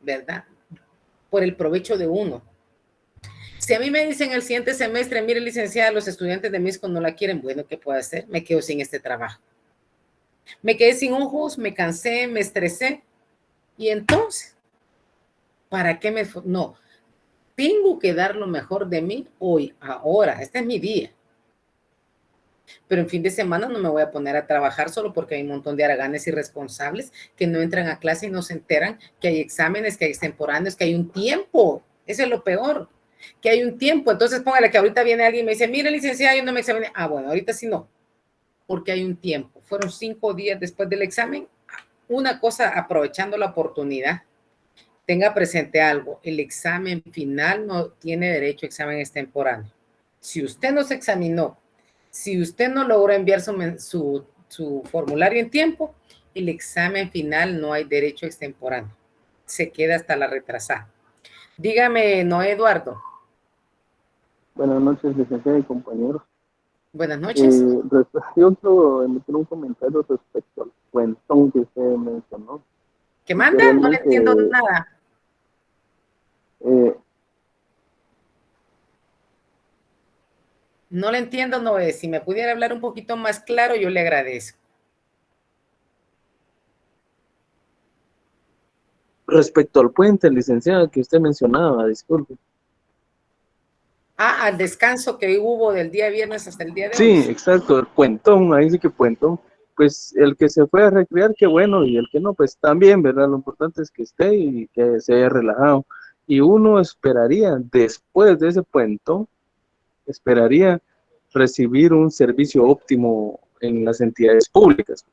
¿verdad? Por el provecho de uno. Si a mí me dicen el siguiente semestre, mire, licenciada, los estudiantes de MISCO no la quieren, bueno, ¿qué puedo hacer? Me quedo sin este trabajo. Me quedé sin ojos, me cansé, me estresé. Y entonces, ¿para qué me... No, tengo que dar lo mejor de mí hoy, ahora, este es mi día. Pero en fin de semana no me voy a poner a trabajar solo porque hay un montón de haraganes irresponsables que no entran a clase y no se enteran que hay exámenes, que hay extemporáneos, que hay un tiempo. Eso es lo peor, que hay un tiempo. Entonces póngale que ahorita viene alguien y me dice, mire, licenciada, yo no me examiné. Ah, bueno, ahorita sí no, porque hay un tiempo. Fueron 5 días después del examen. Una cosa, aprovechando la oportunidad, tenga presente algo, el examen final no tiene derecho a examen extemporáneo. Si usted no se examinó, si usted no logró enviar su formulario en tiempo, el examen final no hay derecho extemporáneo. Se queda hasta la retrasada. Dígame, Noé Eduardo. Buenas noches, licenciada y compañeros. Buenas noches. Yo quiero emitir un comentario respecto al cuentón que usted mencionó. ¿Qué manda? No le entiendo nada. No le entiendo, Noé. Si me pudiera hablar un poquito más claro, yo le agradezco. Respecto al puente, licenciada, que usted mencionaba, disculpe. Ah, al descanso que hubo del día viernes hasta el día de Sí, hoy. exacto, el cuentón, ahí sí que cuentón. Pues el que se fue a recrear, qué bueno, y el que no, pues también, ¿verdad? Lo importante es que esté y que se haya relajado. Y uno esperaría, después de ese cuentón, esperaría recibir un servicio óptimo en las entidades públicas.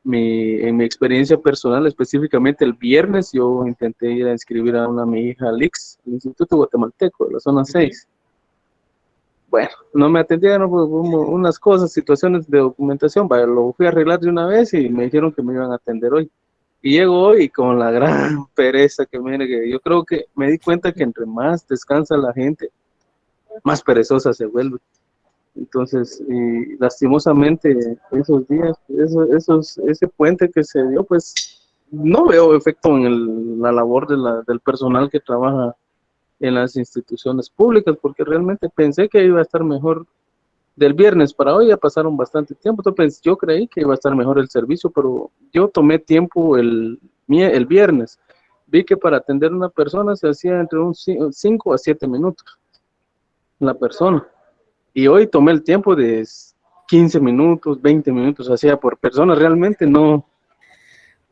En mi experiencia personal, específicamente el viernes, yo intenté ir a inscribir a mi hija al IX, el Instituto Guatemalteco, de la zona 6. Bueno, no me atendieron por unas cosas, situaciones de documentación, vaya, lo fui a arreglar de una vez y me dijeron que me iban a atender hoy. Y llego hoy con la gran pereza que mire, que yo creo que me di cuenta que entre más descansa la gente, más perezosa se vuelve. Entonces, y lastimosamente, esos días, ese puente que se dio, pues no veo efecto en la labor del personal que trabaja en las instituciones públicas, porque realmente pensé que iba a estar mejor. Del viernes para hoy ya pasaron bastante tiempo, entonces yo creí que iba a estar mejor el servicio, pero yo tomé tiempo el viernes. Vi que para atender a una persona se hacía entre 5 a 7 minutos la persona. Y hoy tomé el tiempo de 15 minutos, 20 minutos, hacía por persona, realmente no.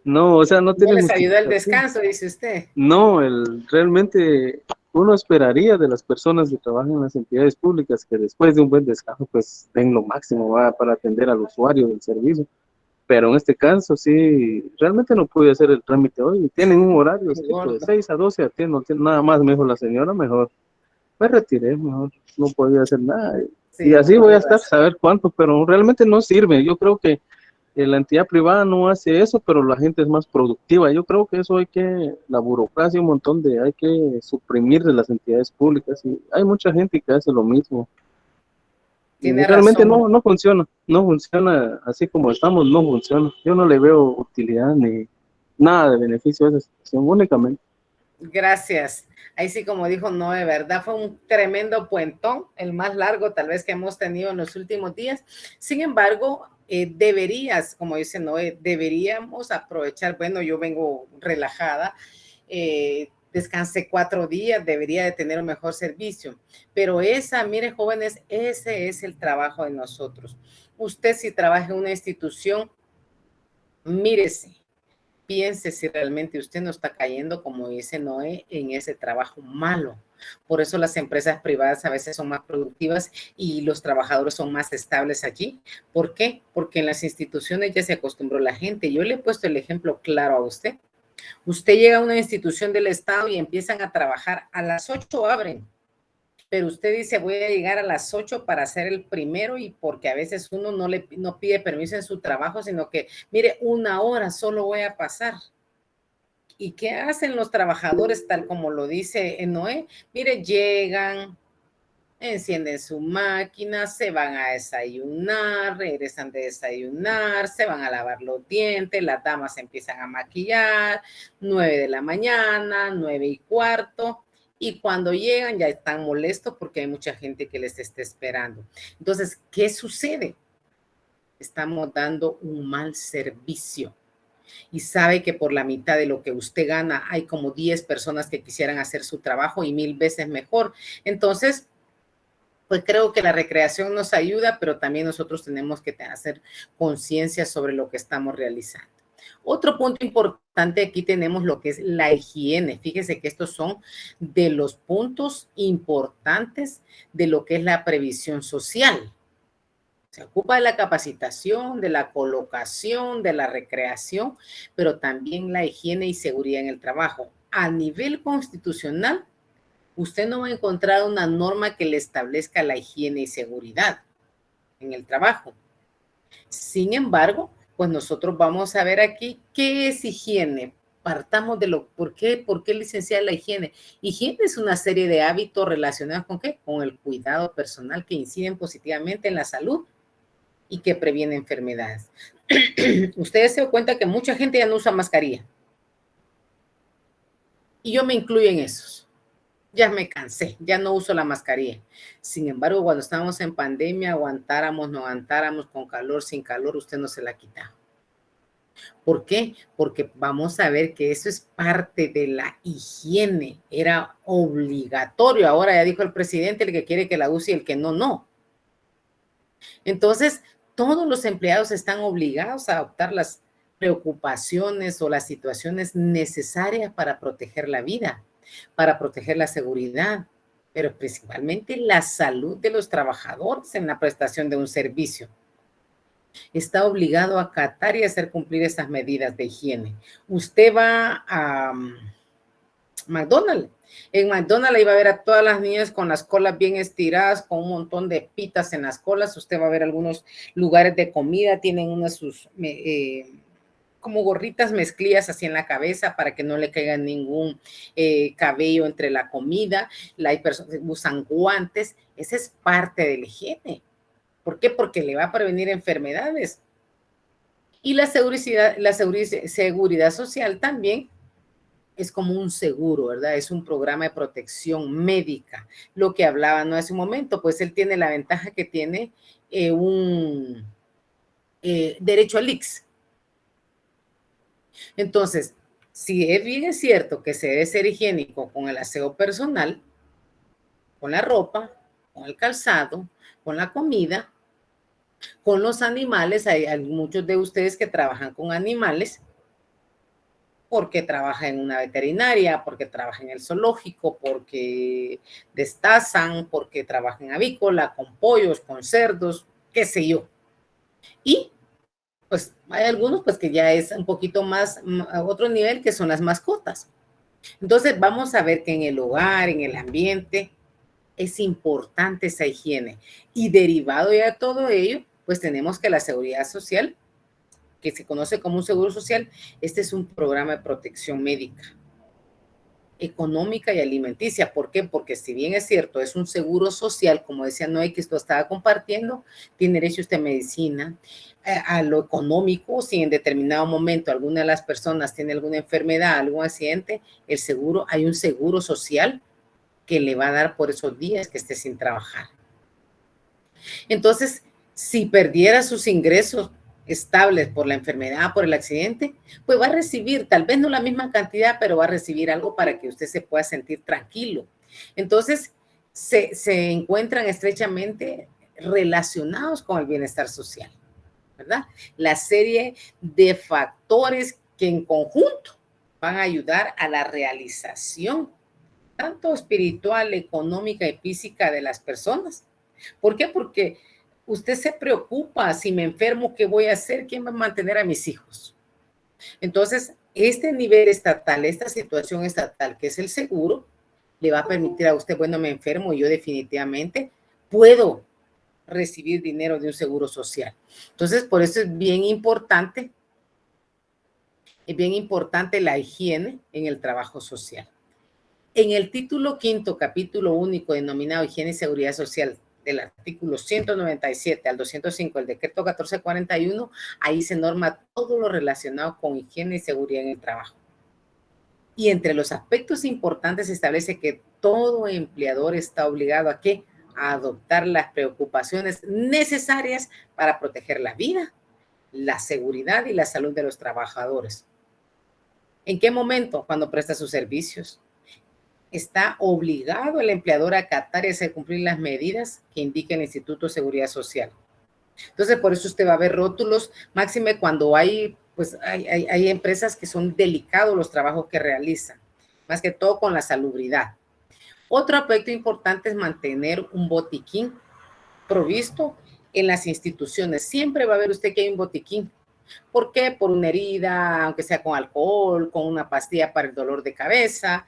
No, o sea, no No tiene les ayuda el justificación. descanso, dice usted. No, realmente uno esperaría de las personas que trabajan en las entidades públicas que después de un buen descanso pues den lo máximo para atender al usuario del servicio. Pero en este caso sí, realmente no pude hacer el trámite hoy. Tienen un horario Qué estricto de gordo. 6 a 12 atiendo, nada más me dijo la señora, mejor me retiré, mejor no podía hacer nada. Y Sí, no así voy a tiene estar, razón. saber cuánto, pero realmente no sirve. Yo creo que la entidad privada no hace eso, pero la gente es más productiva. Yo creo que eso la burocracia, un montón hay que suprimir de las entidades públicas. Y hay mucha gente que hace lo mismo. Y Tiene realmente razón. no funciona así como estamos, no funciona. Yo no le veo utilidad ni nada de beneficio a esa situación, únicamente. Gracias. Ahí sí, como dijo Noé, ¿verdad? Fue un tremendo puentón, el más largo tal vez que hemos tenido en los últimos días. Sin embargo, deberías, como dice Noé, deberíamos aprovechar, bueno, yo vengo relajada, descansé 4 días, debería de tener un mejor servicio. Pero mire, jóvenes, ese es el trabajo de nosotros. Usted si trabaja en una institución, mírese, piense si realmente usted no está cayendo, como dice Noé, en ese trabajo malo. Por eso las empresas privadas a veces son más productivas y los trabajadores son más estables allí. ¿Por qué? Porque en las instituciones ya se acostumbró la gente. Yo le he puesto el ejemplo claro a usted. Usted llega a una institución del Estado y empiezan a trabajar, a las 8 abren, pero usted dice voy a llegar a las 8 para ser el primero y porque a veces uno no pide permiso en su trabajo, sino que, mire, 1 hora solo voy a pasar. ¿Y qué hacen los trabajadores tal como lo dice Noé? Mire, llegan, encienden su máquina, se van a desayunar, regresan de desayunar, se van a lavar los dientes, las damas empiezan a maquillar, 9 de la mañana, 9:15, y cuando llegan ya están molestos porque hay mucha gente que les está esperando. Entonces, ¿qué sucede? Estamos dando un mal servicio. Y sabe que por la mitad de lo que usted gana hay como 10 personas que quisieran hacer su trabajo y 1000 veces mejor. Entonces, pues creo que la recreación nos ayuda, pero también nosotros tenemos que hacer conciencia sobre lo que estamos realizando. Otro punto importante, aquí tenemos lo que es la higiene. Fíjese que estos son de los puntos importantes de lo que es la previsión social. Se ocupa de la capacitación, de la colocación, de la recreación, pero también la higiene y seguridad en el trabajo. A nivel constitucional, usted no va a encontrar una norma que le establezca la higiene y seguridad en el trabajo. Sin embargo, pues nosotros vamos a ver aquí qué es higiene. Partamos de ¿por qué licenciar la higiene? Higiene es una serie de hábitos relacionados con ¿qué? Con el cuidado personal que inciden positivamente en la salud y que previene enfermedades. Ustedes se dan cuenta que mucha gente ya no usa mascarilla. Y yo me incluyo en esos. Ya me cansé, ya no uso la mascarilla. Sin embargo, cuando estábamos en pandemia, aguantáramos, no aguantáramos, con calor, sin calor, usted no se la quita. ¿Por qué? Porque vamos a ver que eso es parte de la higiene. Era obligatorio. Ahora ya dijo el presidente, el que quiere que la use y el que no, no. Entonces, todos los empleados están obligados a adoptar las preocupaciones o las situaciones necesarias para proteger la vida, para proteger la seguridad, pero principalmente la salud de los trabajadores en la prestación de un servicio. Está obligado a acatar y hacer cumplir esas medidas de higiene. Usted va a McDonald's. En McDonald's iba a ver a todas las niñas con las colas bien estiradas, con un montón de pitas en las colas. Usted va a ver algunos lugares de comida, tienen unas como gorritas mezclillas así en la cabeza para que no le caiga ningún cabello entre la comida. Hay personas que usan guantes. Esa es parte de la higiene. ¿Por qué? Porque le va a prevenir enfermedades. Y seguridad social también es como un seguro, ¿verdad? Es un programa de protección médica. Lo que hablaba no hace un momento, pues él tiene la ventaja que tiene un derecho al IX. Entonces, si es bien cierto que se debe ser higiénico con el aseo personal, con la ropa, con el calzado, con la comida, con los animales, hay muchos de ustedes que trabajan con animales, porque trabaja en una veterinaria, porque trabaja en el zoológico, porque destazan, porque trabaja en avícola, con pollos, con cerdos, qué sé yo. Y pues hay algunos pues que ya es un poquito más a otro nivel, que son las mascotas. Entonces vamos a ver que en el hogar, en el ambiente, es importante esa higiene. Y derivado ya de todo ello, pues tenemos que la seguridad social, que se conoce como un seguro social, este es un programa de protección médica, económica y alimenticia. ¿Por qué? Porque si bien es cierto, es un seguro social, como decía Noé, que esto estaba compartiendo, tiene derecho usted a medicina, a lo económico, si en determinado momento alguna de las personas tiene alguna enfermedad, algún accidente, el seguro, hay un seguro social que le va a dar por esos días que esté sin trabajar. Entonces, si perdiera sus ingresos estables por la enfermedad, por el accidente, pues va a recibir, tal vez no la misma cantidad, pero va a recibir algo para que usted se pueda sentir tranquilo. Entonces, se encuentran estrechamente relacionados con el bienestar social, ¿verdad? La serie de factores que en conjunto van a ayudar a la realización tanto espiritual, económica y física de las personas. ¿Por qué? Porque usted se preocupa, si me enfermo, ¿qué voy a hacer? ¿Quién va a mantener a mis hijos? Entonces, este nivel estatal, esta situación estatal, que es el seguro, le va a permitir a usted, bueno, me enfermo y yo definitivamente puedo recibir dinero de un seguro social. Entonces, por eso es bien importante la higiene en el trabajo social. En el título quinto, capítulo único denominado Higiene y Seguridad Social, del artículo 197 al 205 del decreto 1441, ahí se norma todo lo relacionado con higiene y seguridad en el trabajo. Y entre los aspectos importantes se establece que todo empleador está obligado a ¿qué? A adoptar las preocupaciones necesarias para proteger la vida, la seguridad y la salud de los trabajadores. ¿En qué momento? Cuando presta sus servicios. Está obligado el empleador a acatar y hacer cumplir las medidas que indica el Instituto de Seguridad Social. Entonces, por eso usted va a ver rótulos, máxime cuando hay, pues hay empresas que son delicados los trabajos que realizan, más que todo con la salubridad. Otro aspecto importante es mantener un botiquín provisto en las instituciones. Siempre va a ver usted que hay un botiquín. ¿Por qué? Por una herida, aunque sea con alcohol, con una pastilla para el dolor de cabeza,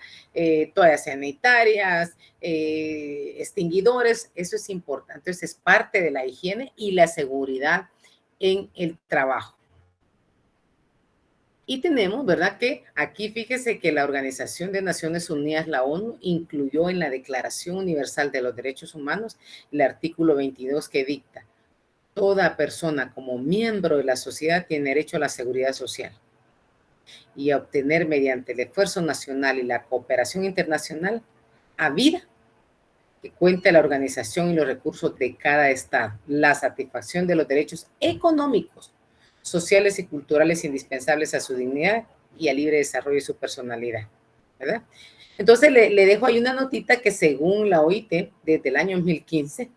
toallas sanitarias, extinguidores. Eso es importante. Eso es parte de la higiene y la seguridad en el trabajo. Y tenemos, ¿verdad? Que aquí fíjese que la Organización de Naciones Unidas, la ONU, incluyó en la Declaración Universal de los Derechos Humanos el artículo 22 que dicta: toda persona como miembro de la sociedad tiene derecho a la seguridad social y a obtener mediante el esfuerzo nacional y la cooperación internacional a vida que cuente la organización y los recursos de cada estado, la satisfacción de los derechos económicos, sociales y culturales indispensables a su dignidad y al libre desarrollo de su personalidad, ¿verdad? Entonces le dejo ahí una notita que según la OIT, desde el año 2015,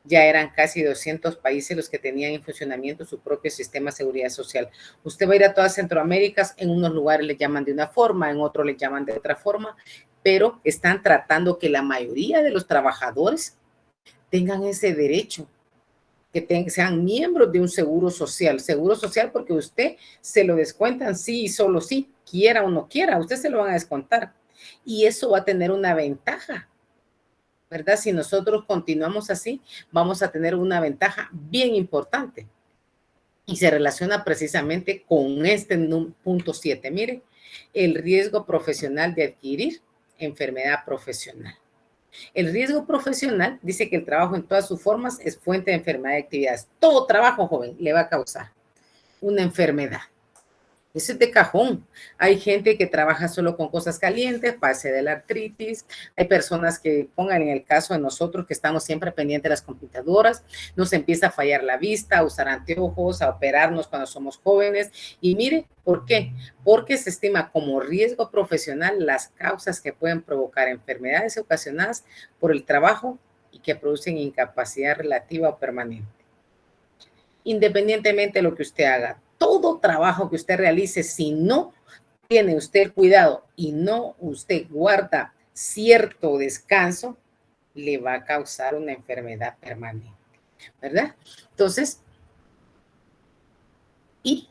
ya eran casi 200 países los que tenían en funcionamiento su propio sistema de seguridad social. Usted va a ir a toda Centroamérica, en unos lugares le llaman de una forma, en otros le llaman de otra forma, pero están tratando que la mayoría de los trabajadores tengan ese derecho, que sean miembros de un seguro social porque usted se lo descuentan sí y solo sí, quiera o no quiera, usted se lo van a descontar. Y eso va a tener una ventaja, ¿verdad? Si nosotros continuamos así, vamos a tener una ventaja bien importante. Y se relaciona precisamente con este punto 7. Mire, el riesgo profesional de adquirir enfermedad profesional. El riesgo profesional dice que el trabajo en todas sus formas es fuente de enfermedad y actividades. Todo trabajo, joven, le va a causar una enfermedad. Eso es de cajón. Hay gente que trabaja solo con cosas calientes, pase de la artritis. Hay personas que, pongan en el caso de nosotros, que estamos siempre pendientes de las computadoras, nos empieza a fallar la vista, a usar anteojos, a operarnos cuando somos jóvenes. Y mire, ¿por qué? Porque se estima como riesgo profesional las causas que pueden provocar enfermedades ocasionadas por el trabajo y que producen incapacidad relativa o permanente. Independientemente de lo que usted haga, todo trabajo que usted realice, si no tiene usted el cuidado y no usted guarda cierto descanso, le va a causar una enfermedad permanente, ¿verdad? Entonces, y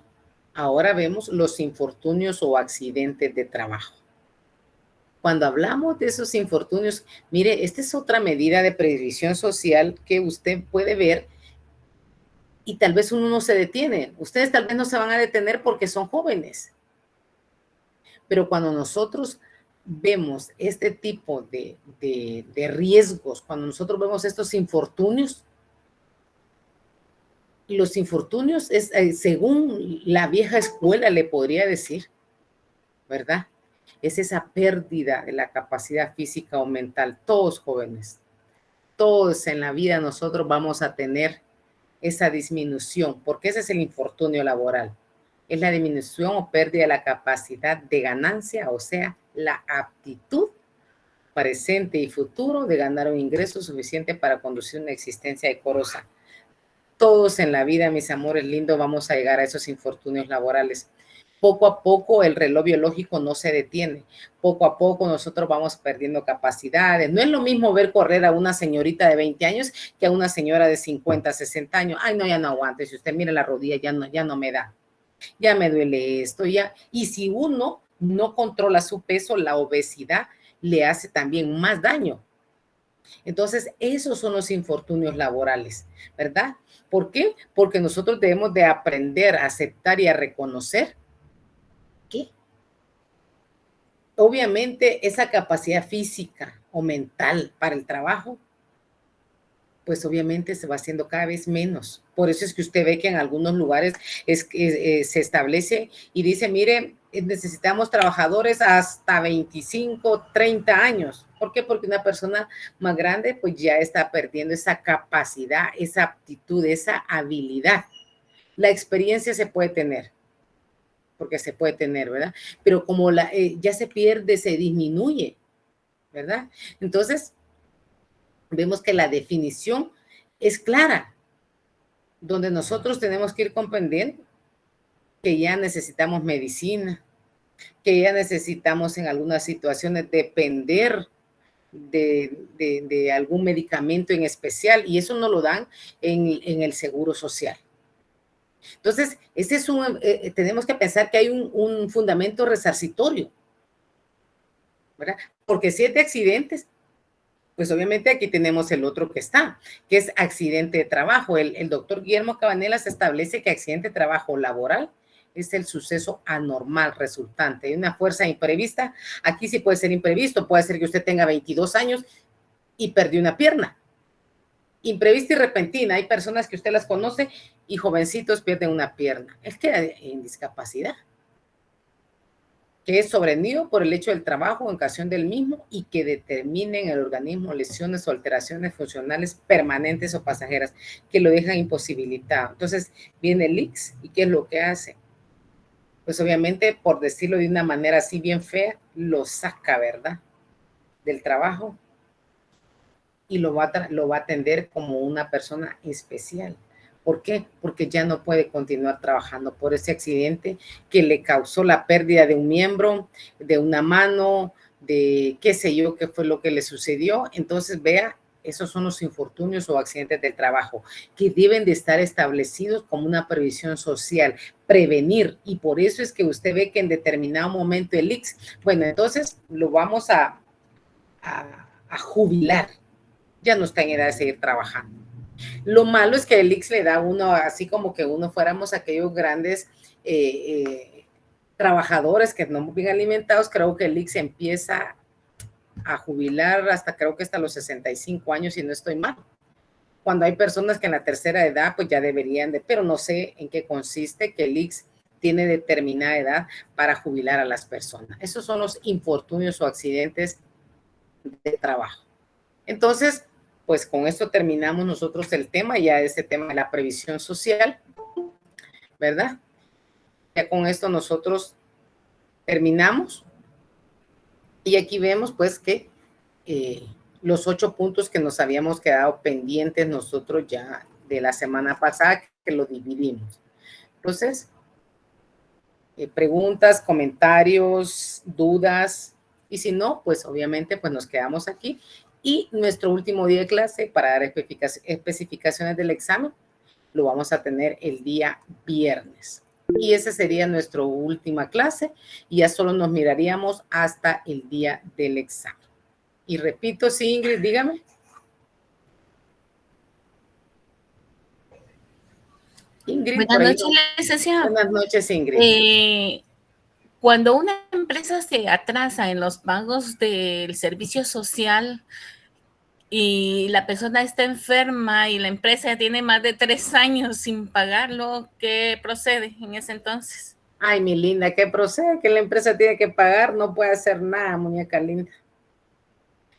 ahora vemos los infortunios o accidentes de trabajo. Cuando hablamos de esos infortunios, mire, esta es otra medida de previsión social que usted puede ver y tal vez uno no se detiene. Ustedes tal vez no se van a detener porque son jóvenes. Pero cuando nosotros vemos este tipo de riesgos, cuando nosotros vemos estos infortunios, los infortunios es, según la vieja escuela le podría decir, ¿verdad? Es esa pérdida de la capacidad física o mental. Todos jóvenes, todos en la vida nosotros vamos a tener esa disminución, porque ese es el infortunio laboral. Es la disminución o pérdida de la capacidad de ganancia, o sea, la aptitud presente y futuro de ganar un ingreso suficiente para conducir una existencia decorosa. Todos en la vida, mis amores lindos, vamos a llegar a esos infortunios laborales. Poco a poco el reloj biológico no se detiene. Poco a poco nosotros vamos perdiendo capacidades. No es lo mismo ver correr a una señorita de 20 años que a una señora de 50, 60 años. Ay, no, ya no aguanto. Si usted mira la rodilla, ya no me da. Ya me duele esto, ya. Y si uno no controla su peso, la obesidad le hace también más daño. Entonces, esos son los infortunios laborales, ¿verdad? ¿Por qué? Porque nosotros debemos de aprender a aceptar y a reconocer que obviamente esa capacidad física o mental para el trabajo, pues obviamente se va haciendo cada vez menos. Por eso es que usted ve que en algunos lugares se establece y dice, mire, necesitamos trabajadores hasta 25, 30 años. ¿Por qué? Porque una persona más grande pues ya está perdiendo esa capacidad, esa aptitud, esa habilidad. La experiencia se puede tener, porque se puede tener, ¿verdad? Pero como ya se pierde, se disminuye, ¿verdad? Entonces, vemos que la definición es clara, donde nosotros tenemos que ir comprendiendo que ya necesitamos medicina, que ya necesitamos en algunas situaciones depender de algún medicamento en especial, y eso no lo dan en el seguro social. Entonces, ese es tenemos que pensar que hay un fundamento resarcitorio, ¿verdad? Porque si es de accidentes, pues obviamente aquí tenemos el otro que es accidente de trabajo. El doctor Guillermo Cabanelas establece que accidente de trabajo laboral es el suceso anormal resultante de una fuerza imprevista. Aquí sí puede ser imprevisto, puede ser que usted tenga 22 años y perdió una pierna. Imprevista y repentina. Hay personas que usted las conoce y jovencitos pierden una pierna. Es que hay discapacidad, que es sobrevenido por el hecho del trabajo en ocasión del mismo y que determine en el organismo lesiones o alteraciones funcionales permanentes o pasajeras que lo dejan imposibilitado. Entonces viene el ICS y ¿qué es lo que hace? Pues obviamente, por decirlo de una manera así bien fea, lo saca, ¿verdad?, del trabajo y lo va a atender como una persona especial. ¿Por qué? Porque ya no puede continuar trabajando por ese accidente que le causó la pérdida de un miembro, de una mano, de qué sé yo, qué fue lo que le sucedió. Entonces, vea, esos son los infortunios o accidentes del trabajo que deben de estar establecidos como una previsión social, prevenir. Y por eso es que usted ve que en determinado momento el ICS, bueno, entonces lo vamos a jubilar. Ya no está en edad de seguir trabajando. Lo malo es que el ICS le da a uno, así como que uno fuéramos aquellos grandes trabajadores que no muy bien alimentados. Creo que el ICS empieza a jubilar creo que hasta los 65 años, si no estoy mal. Cuando hay personas que en la tercera edad, pues ya deberían pero no sé en qué consiste que el ICS tiene determinada edad para jubilar a las personas. Esos son los infortunios o accidentes de trabajo. Entonces, pues con esto terminamos nosotros el tema, ya ese tema de la previsión social, ¿verdad? Ya con esto nosotros terminamos. Y aquí vemos pues que los 8 puntos que nos habíamos quedado pendientes nosotros ya de la semana pasada, que lo dividimos. Entonces, preguntas, comentarios, dudas, y si no, pues obviamente pues nos quedamos aquí. Y nuestro último día de clase para dar especificaciones del examen lo vamos a tener el día viernes. Y esa sería nuestra última clase y ya solo nos miraríamos hasta el día del examen. Y repito, sí, Ingrid, dígame. Ingrid, Buenas noches, licenciada. Buenas noches, Ingrid. Cuando una empresa se atrasa en los pagos del servicio social y la persona está enferma y la empresa ya tiene más de 3 años sin pagarlo, ¿qué procede en ese entonces? Ay, mi linda, ¿qué procede? Que la empresa tiene que pagar, no puede hacer nada, muñeca linda.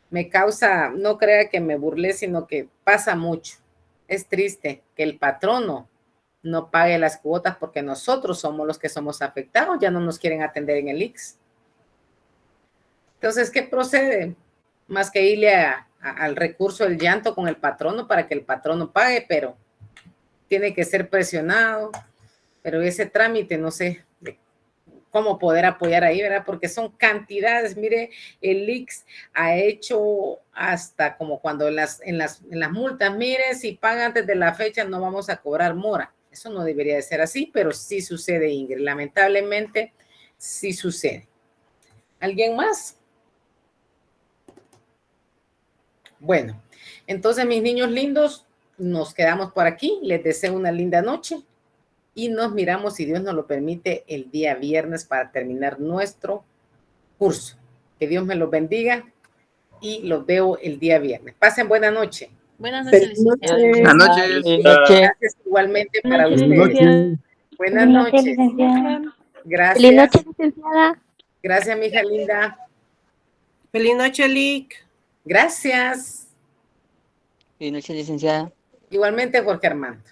Me causa, no crea que me burlé, sino que pasa mucho. Es triste que el patrono no pague las cuotas porque nosotros somos los que somos afectados, ya no nos quieren atender en el IX. Entonces, ¿qué procede? Más que irle al recurso del llanto con el patrono para que el patrono pague, pero tiene que ser presionado, pero ese trámite no sé cómo poder apoyar ahí, ¿verdad? Porque son cantidades. Mire, el IX ha hecho hasta como cuando en las multas, mire, si paga antes de la fecha no vamos a cobrar mora. Eso no debería de ser así, pero sí sucede, Ingrid. Lamentablemente, sí sucede. ¿Alguien más? Bueno, entonces, mis niños lindos, nos quedamos por aquí. Les deseo una linda noche y nos miramos, si Dios nos lo permite, el día viernes para terminar nuestro curso. Que Dios me los bendiga y los veo el día viernes. Pasen buena noche. Buenas noches, licenciada. Buenas noches. Gracias igualmente para ustedes. Buenas noches. Gracias. Feliz noche, licenciada. Gracias, mi hija linda. Feliz noche, Lic. Gracias. Feliz noche, licenciada. Igualmente, Jorge Armando.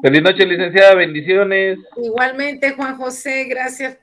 Feliz noche, licenciada. Bendiciones. Igualmente, Juan José. Gracias